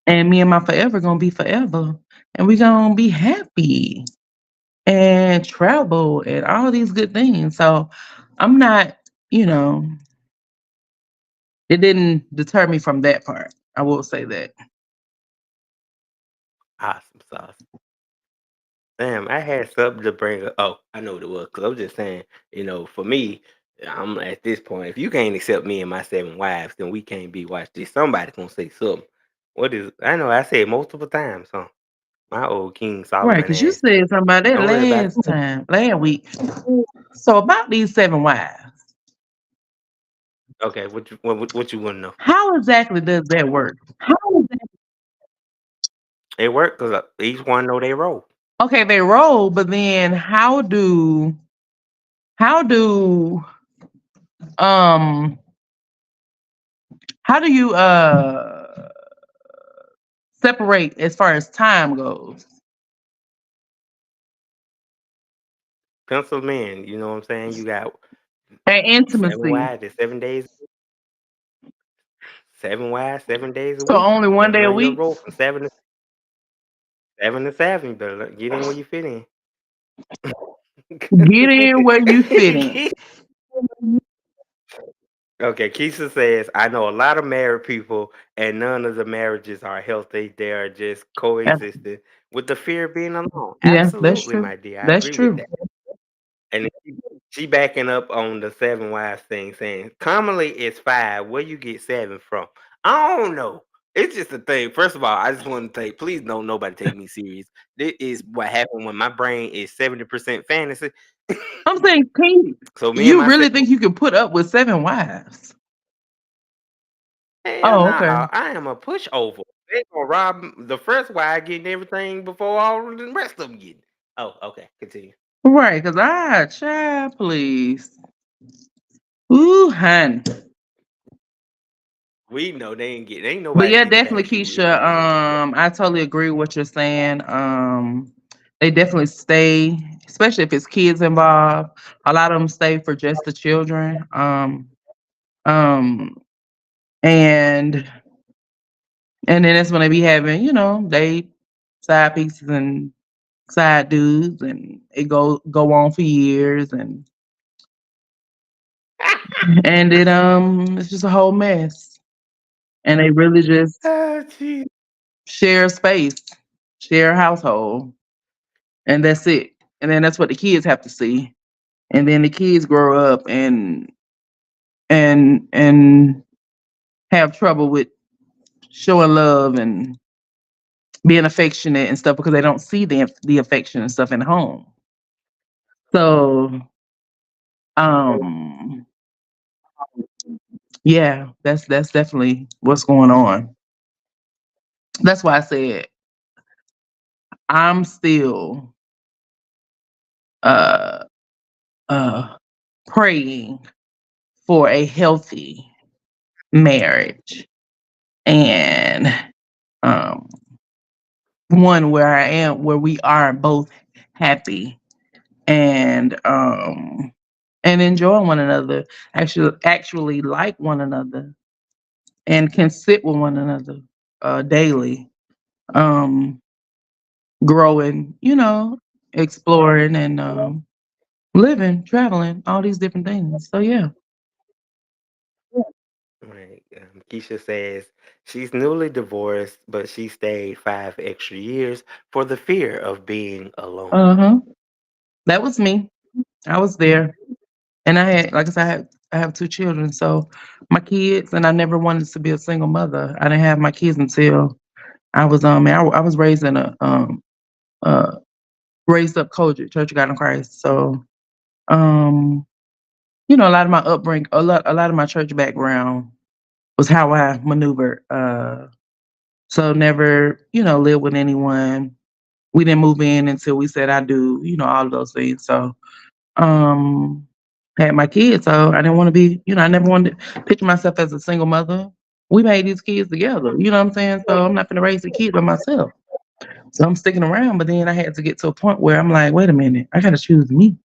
And me and my forever gonna be forever. And we gonna be happy and travel and all these good things. So I'm not, you know, it didn't deter me from that part. I will say that. Awesome sauce. Damn, I had something to bring up. Oh, I know what it was. Cause I was just saying, for me, I'm at this point. If you can't accept me and my 7 wives, then we can't be watched. This somebody gonna say something. What is? I know I said multiple times. Huh? My old King Right, Solomon because you ass. said something about that Don't worry about it. last week. So about these 7 wives, Okay, what you want to know? how exactly does that work? It worked because each one know they role. Okay, they roll, but then how do um how do you separate as far as time goes? Pencil man, you know what I'm saying? You got And 7 wives. intimacy. There's 7 days. 7 wives, 7 days a So week. only You one better day a learn your week? role from 7 to 7. You better get in where you fit in. Get in where you fit in. Okay, Keisha says, I know a lot of married people, and none of the marriages are healthy. They are just That's, coexisting with the fear of being alone. yeah, that's Absolutely, true. my dear. I That's agree with true. that. And she backing up on the 7 wives thing, saying commonly it's 5. Where you get 7 from? I don't know. It's just a thing. First of all, I just want to say, please don't nobody take me serious. This is what happened when my brain is 70% fantasy. I'm saying, So me and you my really think you can put up with 7 wives? hell Oh, no, okay. I am a pushover. They gonna rob the first wife getting everything before all of the rest of them getting. Oh, okay. Continue. Right, because child, please. Ooh, honey. We know they ain't getting. Ain't But nobody yeah, getting definitely, back due Keisha. if it wasn't them. I totally agree with what you're saying. They definitely stay, especially if it's kids involved. A lot of them stay for just the children. Um, and and then that's when they be having, they side pieces and side dudes, and it go on for years, and it's just a whole mess. And they really just Ah, gee. share space, share a household, and that's it. And then that's what the kids have to see. And then the kids grow up and have trouble with showing love and being affectionate and stuff because they don't see the affection and stuff in home. So um yeah, that's definitely what's going on. That's why I said I'm still uh uh praying for a healthy marriage and um one where we are both happy and enjoy one another, actually like one another and can sit with one another daily, um growing, exploring and living, traveling, all these different things. So yeah. Right. Keisha says she's newly divorced, but she stayed 5 extra years for the fear of being alone. Uh-huh. That was me. I was there. And I had, like I said, I have two children. So my kids, and I never wanted to be a single mother. I didn't have my kids until I was I was raised in a uh raised up Kojic, Church of God in Christ. So um a lot of my upbringing, a lot of my church background was how I maneuvered. So never, lived with anyone. We didn't move in until we said I do, all of those things. So um had my kids. So I didn't want to be, I never wanted to picture myself as a single mother. We made these kids together, you know what I'm saying? So I'm not gonna raise the kid by myself. So I'm sticking around, but then I had to get to a point where I'm like, wait a minute, I gotta choose me.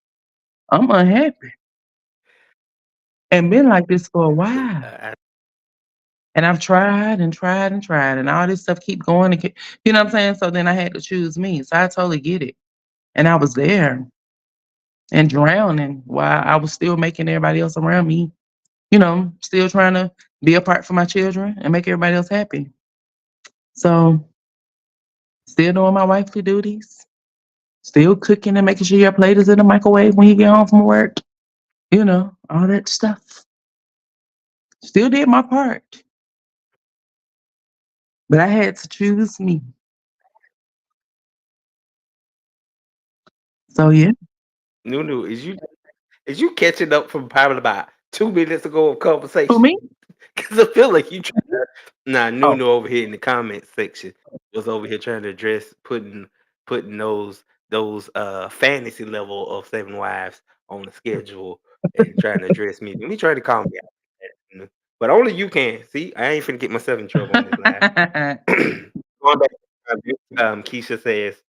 I'm unhappy and been like this for a while. I And I've tried and tried and tried, and all this stuff keep going and you know what I'm saying? So then I had to choose me. So I totally get it. And I was there and drowning while I was still making everybody else around me, still trying to be a part for my children and make everybody else happy. So still doing my wifely duties, still cooking and making sure your plate is in the microwave when you get home from work, all that stuff. Still did my part, but I had to choose me. So yeah. Nunu, is you catching up from probably about 2 minutes ago of For conversation? me? Because I feel like you trying to. Nah, Oh. Nunu over here in the comment section was over here trying to address putting those fantasy level of seven wives on the schedule and trying to address me. Let me try to calm me out. Nunu. But only you can. See, I ain't finna get myself in trouble on this live. Going back to the topic, Keisha says,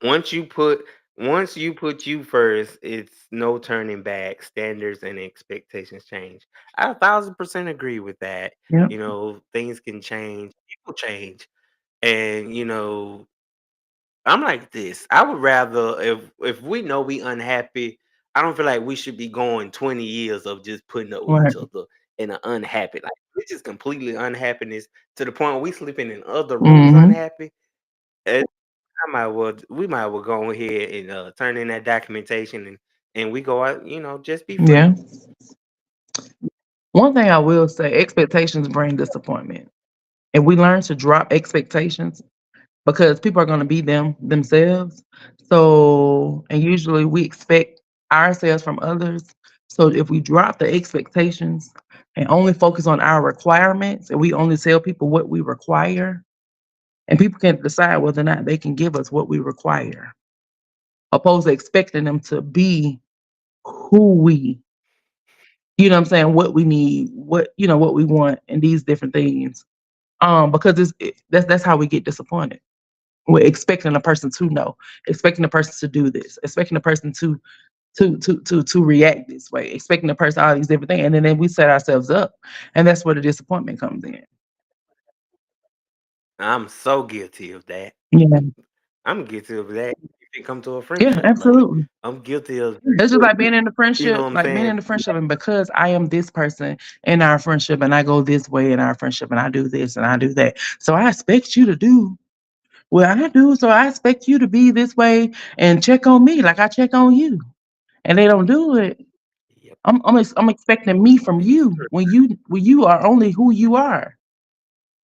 once you put once you put you first, it's no turning back. Standards and expectations change. I 1,000% agree with that. Yep. Things can change, people change, and I'm like this. I would rather if we know we unhappy, I don't feel like we should be going 20 years of just putting up with Right. each other in an unhappy. Like it's just completely unhappiness to the point where we sleeping in other rooms Mhm. unhappy. We might well go ahead and turn in that documentation and we go out, just be free. Yeah. One thing I will say, expectations bring disappointment. If we learn to drop expectations, because people are going to be themselves. So, and usually we expect ourselves from others. So if we drop the expectations and only focus on our requirements and we only tell people what we require, And people can decide whether or not they can give us what we require, opposed to expecting them to be who we, what I'm saying, what we need, what we want, and these different things. Because that's how we get disappointed. We're expecting a person to know, expecting a person to do this, expecting a person to react this way, expecting the person all these different things, and then we set ourselves up, and that's where the disappointment comes in. I'm so guilty of that. Yeah, I'm guilty of that. If it come to a yeah, friendship, like absolutely. I'm guilty of, It's just like being in the you know friendship, what I'm like being saying? in the friendship, and because I am this person in our friendship, and I go this way in our friendship, and I do this and I do that, so I expect you to do what I do. So I expect you to be this way and check on me like I check on you, and they don't do it. Yep, I'm expecting me from it's you true. when you are only who you are.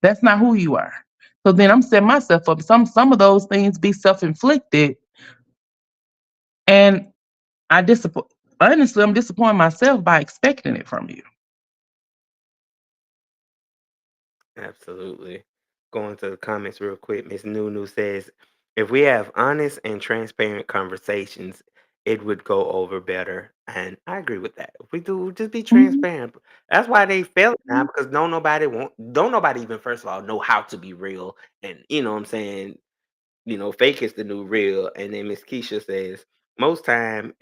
That's not who you are. So then I'm setting myself up. Some of those things be self inflicted, and I disappoint. Honestly, I'm disappointing myself by expecting it from you. Absolutely. Going to the comments real quick. Miss Nunu says, if we have honest and transparent conversations, it would go over better. And I agree with that. If we do just be Mhm. transparent. That's why they fail it now because don't nobody even first of all know how to be real. And you know what I'm saying, fake is the new real. And then Miss Keisha says, most time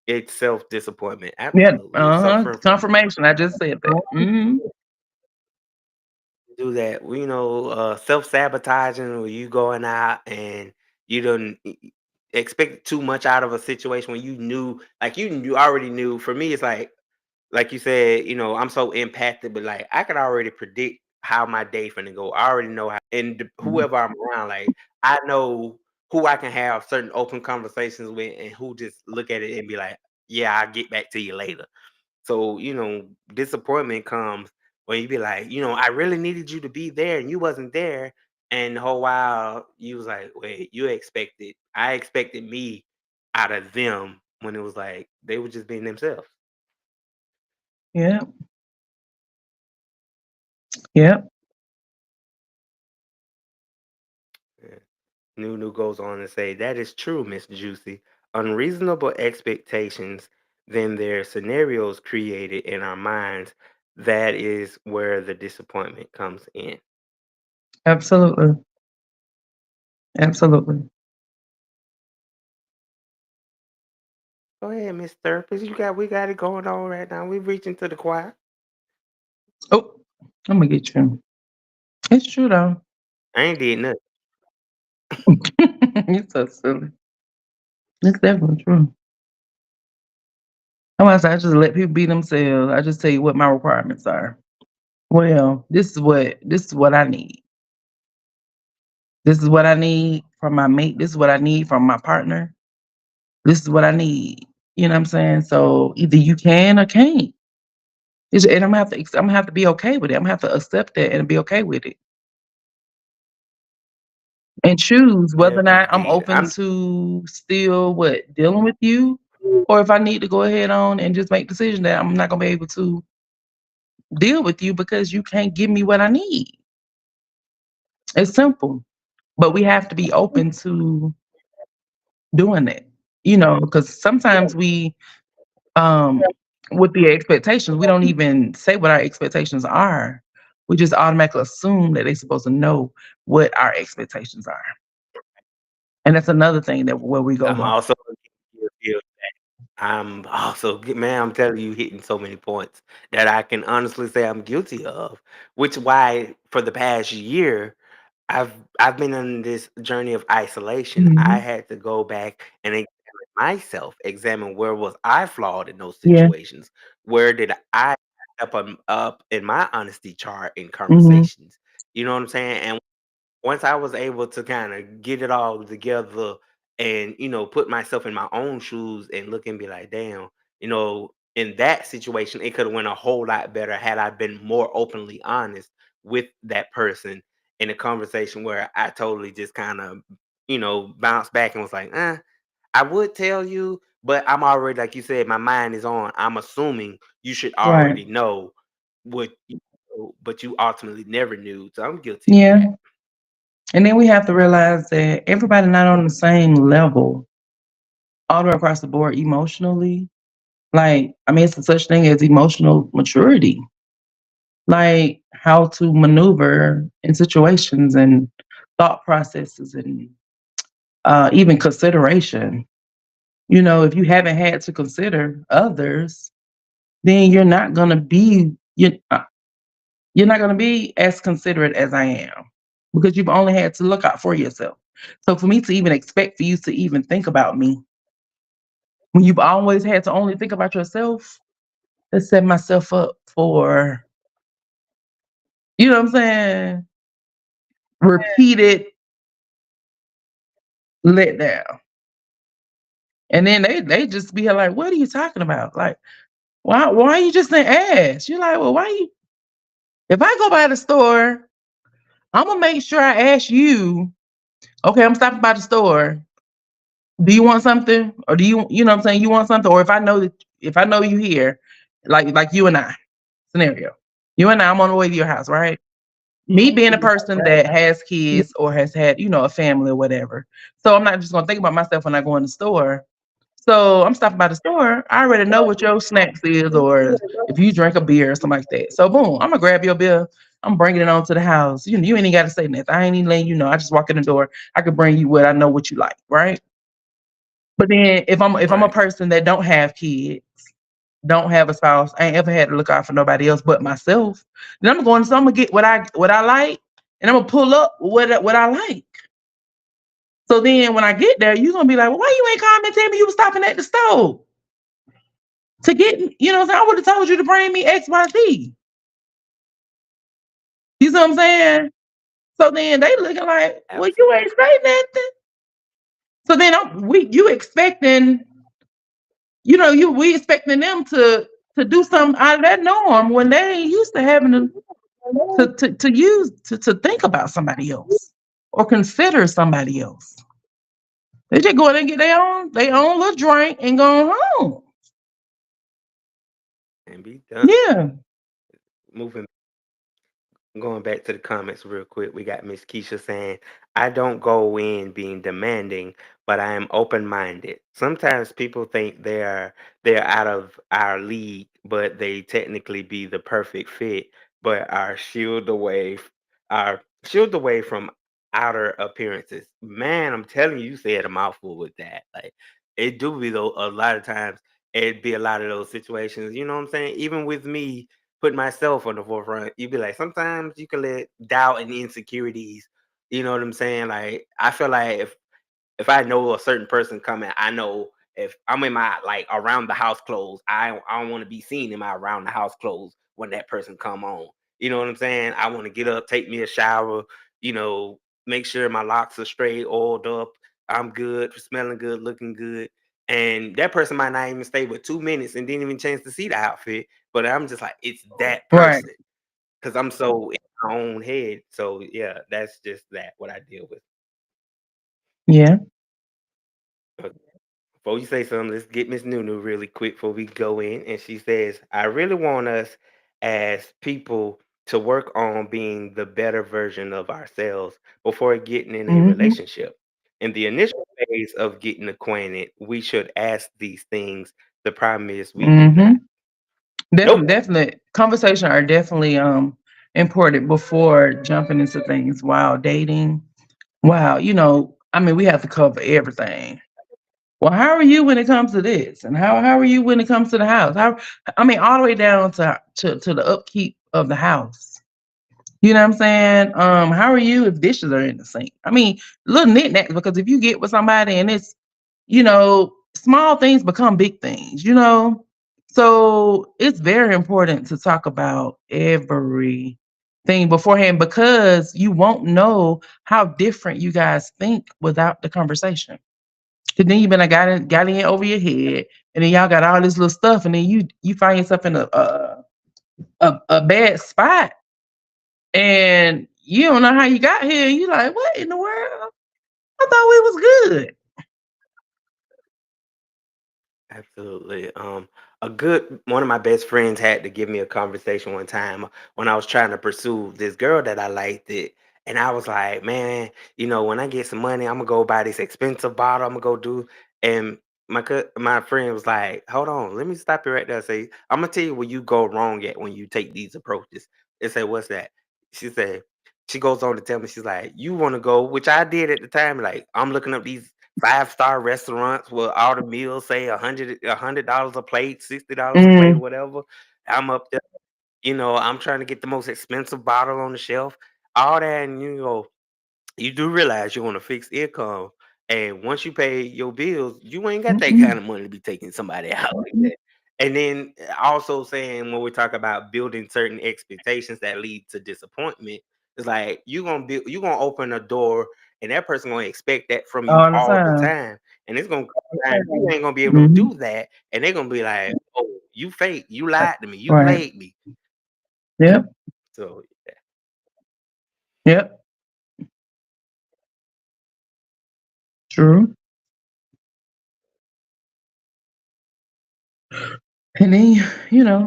it's self disappointment. Yeah. Absolutely. It's suffering from Confirmation. I just said that. do that. Self-sabotaging where you going out and you don't expect too much out of a situation when you knew, like you already knew. For me, it's like you said, I'm so impacted, but like I could already predict how my day finna go. I already know how, and whoever I'm around, like I know who I can have certain open conversations with, and who just look at it and be like, "Yeah, I'll get back to you later." So, disappointment comes when you be like, I really needed you to be there and you wasn't there. And the whole while you was like, wait, I expected me out of them when it was like they were just being themselves. Yeah. Yeah. Yeah. Nunu goes on to say, that is true, Miss Juicy. Unreasonable expectations, then there are scenarios created in our minds. That is where the disappointment comes in. Absolutely. Absolutely. Go ahead, Miss Therapist. We got it going on right now. We reaching to the choir. Oh, I'm gonna get you. It's true though. I ain't did nothing. You're so silly. It's definitely true. I'm gonna say I just let people be themselves. I just tell you what my requirements are. Well, this is what I need. This is what I need from my mate. This is what I need from my partner. This is what I need. You know what I'm saying? So either you can or can't. And I'm gonna have to be okay with it. I'm gonna have to accept that and be okay with it. And choose whether Yeah, or not I'm indeed. open to still dealing with you, or if I need to go ahead on and just make decision that I'm not gonna be able to deal with you because you can't give me what I need. It's simple. But we have to be open to doing that. Because sometimes um with the expectations, we don't even say what our expectations are. We just automatically assume that they're supposed to know what our expectations are. And that's another thing that where we go I'm wrong. also guilty of I'm also man, I'm telling you, hitting so many points that I can honestly say I'm guilty of. Which why for the past year I've I've been on this journey of isolation. I Mhm. had to go back and examine myself, examine where was I flawed in those Yeah. situations. Where did I up in my honesty chart in Mhm. conversations? You know what I'm saying? And once I was able to kind of get it all together and put myself in my own shoes and look and be like, damn, in that situation, it could have went a whole lot better had I been more openly honest with that person in a conversation where I totally just kind of, bounced back and was like, I would tell you, but I'm already, like you said, my mind is on. I'm assuming you should Right. already know what, but you ultimately never knew. So I'm guilty of that. Yeah. And then we have to realize that everybody not on the same level all the way across the board emotionally. Like, I mean, it's a such thing as emotional maturity, like how to maneuver in situations and thought processes and even consideration. You know, if you haven't had to consider others, then you're not gonna be as considerate as I am because you've only had to look out for yourself. So for me to even expect for you to even think about me when you've always had to only think about yourself, that set myself up for, you know what I'm saying, repeated letdown. And then they just be like, "What are you talking about? Like, why you just didn't ask?" You're like, "Well, why you? If I go by the store, I'm gonna make sure I ask you. Okay, I'm stopping by the store. Do you want something, or do you know what I'm saying? You want something, or if I know you here, like you and I scenario, you and I'm on the way to your house, right? Me being a person that has kids or has had, a family or whatever. So I'm not just gonna think about myself when I go in the store. So I'm stopping by the store. I already know what your snacks is, or if you drink a beer or something like that. So boom, I'm gonna grab your bill. I'm bringing it on to the house. You ain't even got to say nothing. I ain't even letting you know. I just walk in the door. I could bring you what I know what you like, right? But then if I'm a Right. person that don't have kids, don't have a spouse, I ain't ever had to look out for nobody else but myself, then I'm gonna get what I like, and I'm gonna pull up what I like. So then when I get there, you're gonna be like, well, why you ain't calling and tell me you was stopping at the store to get, what I'm saying? I would have told you to bring me XYZ. You see what I'm saying? So then they looking like, well, you Absolutely. ain't say nothing. So then you expecting, we expecting them to do something out of that norm when they ain't used to having to think about somebody else or consider somebody else. They just go in and get their own little drink and go home. And be done. Yeah. Moving Going back to the comments real quick, we got Miss Keisha saying, I don't go in being demanding, but I am open-minded. Sometimes people think they're out of our league, but they technically be the perfect fit, but are shield away from outer appearances. Man, I'm telling you, you said a mouthful with that. Like it do be though a lot of times it'd be a lot of those situations, you know what I'm saying? Even with me put myself on the forefront, you'd be like, sometimes you can let doubt and insecurities, you know what I'm saying? Like, I feel like if I know a certain person coming, I know if I'm in my like around the house clothes, I don't want to be seen in my around the house clothes when that person come on. You know what I'm saying? I want to get up, take me a shower, you know, make sure my locks are straight, oiled up, I'm good, smelling good, looking good. And that person might not even stay with 2 minutes and didn't even chance to see the outfit. But I'm just like, it's that Right. person because I'm so in my own head. So yeah, that's just that what I deal with. Yeah. Before you say something, let's get Miss Nunu really quick before we go in. And she says, I really want us as people to work on being the better version of ourselves before getting in a Mhm. relationship. In the initial phase of getting acquainted, we should ask these things. The problem is we do not. Mhm. Definitely, Nope. definitely. Conversation are definitely important before jumping into things while dating. Wow, I mean, we have to cover everything. Well, how are you when it comes to this? And how are you when it comes to the house? I mean, all the way down to the upkeep of the house. You know what I'm saying? How are you if dishes are in the sink? I mean, little knickknacks, because if you get with somebody and it's, small things become big things, you know? So it's very important to talk about everything beforehand because you won't know how different you guys think without the conversation. Cause then you been like got in over your head, and then y'all got all this little stuff, and then you find yourself in a bad spot, and you don't know how you got here. You like, what in the world? I thought we was good. Absolutely. A good one of my best friends had to give me a conversation one time when I was trying to pursue this girl that I liked it, And I was like, man, when I get some money, I'm gonna go buy this expensive bottle. I'm gonna go do. And my friend was like, hold on, let me stop you right there. Say, I'm gonna tell you where you go wrong at when you take these approaches. And say, what's that? She said, she goes on to tell me, she's like, you want to go, which I did at the time. Like, I'm looking up these 5-star restaurants where all the meals say $100 a plate, $60 a plate, or Mm, whatever. I'm up there, I'm trying to get the most expensive bottle on the shelf, all that, and you do realize you're on a fixed income, and once you pay your bills, you ain't got that mm-mm, kind of money to be taking somebody out like mm-mm. that. And then also saying when we talk about building certain expectations that lead to disappointment, it's like you're gonna open a door and that person gonna expect that from you All the all the time. time. And it's gonna come a time you ain't gonna be able to Mhm. do that, and they're gonna be like, oh, you fake, you lied to me, you Right. played me. Yep. So Yep. True. And then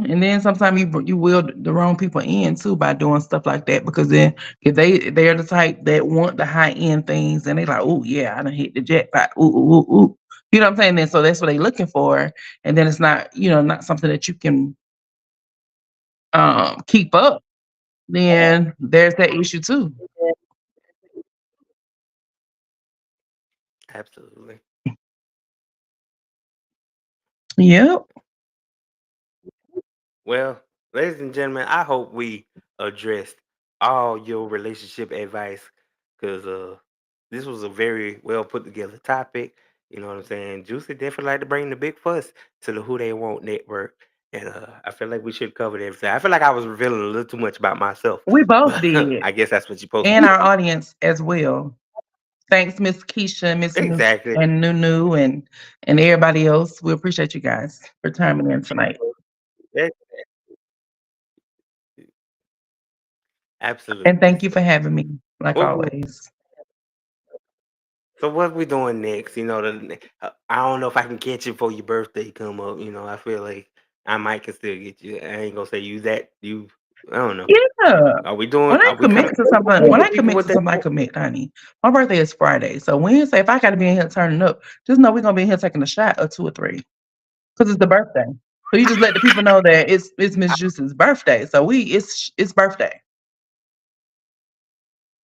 and then sometimes you will the wrong people in too by doing stuff like that because then if they're the type that want the high end things and they like, oh yeah, I done hit the jackpot. Ooh, ooh, ooh, ooh. You know what I'm saying? Then so that's what they looking for. And then it's not, not something that you can keep up. Then there's that issue too. absolutely. Yep. Well, ladies and gentlemen, I hope we addressed all your relationship advice because this was a very well put together topic. You know what I'm saying? Juicy definitely like to bring the big fuss to the Who They Want network. And I feel like we should cover everything. I feel like I was revealing a little too much about myself, We both but did. I guess that's what you're supposed to And do. our audience as well. Thanks, Miss Keisha, Miss Exactly. and Nunu and everybody else. We appreciate you guys for timing in tonight. Yeah, And absolutely. thank you for having me, like What always. So what we doing next? I don't know if I can catch you before your birthday come up. I feel like I might can still get you. I ain't gonna say you that you. I don't know. Yeah. Are we doing? When I Are we kind commit of to something, when giving I people commit what to they something, I want? commit, honey. My birthday is Friday. So Wednesday, if I gotta be in here turning up, just know we're gonna be in here taking a shot or two or three. Because it's the birthday. So you just let the people know that it's Miss Juice's birthday. So it's birthday.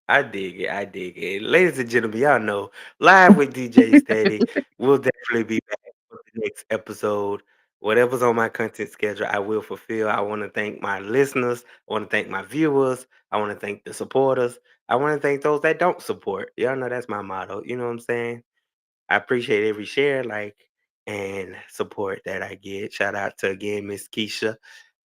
I dig it. I dig it. Ladies and gentlemen, y'all know live with DJ Steady. We'll definitely be back for the next episode. Whatever's on my content schedule, I will fulfill. I want to thank my listeners. I want to thank my viewers. I want to thank the supporters. I want to thank those that don't support. Y'all know that's my motto. You know what I'm saying? I appreciate every share, like, and support that I get. Shout out to again Miss Keisha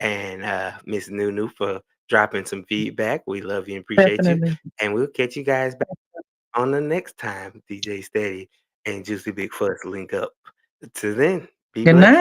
and Miss Nunu for dropping some feedback. We love you and appreciate you. Definitely. And we'll catch you guys back on the next time DJ Steady and Juicy Big Fuss link up. Till then, be Good blessed. night.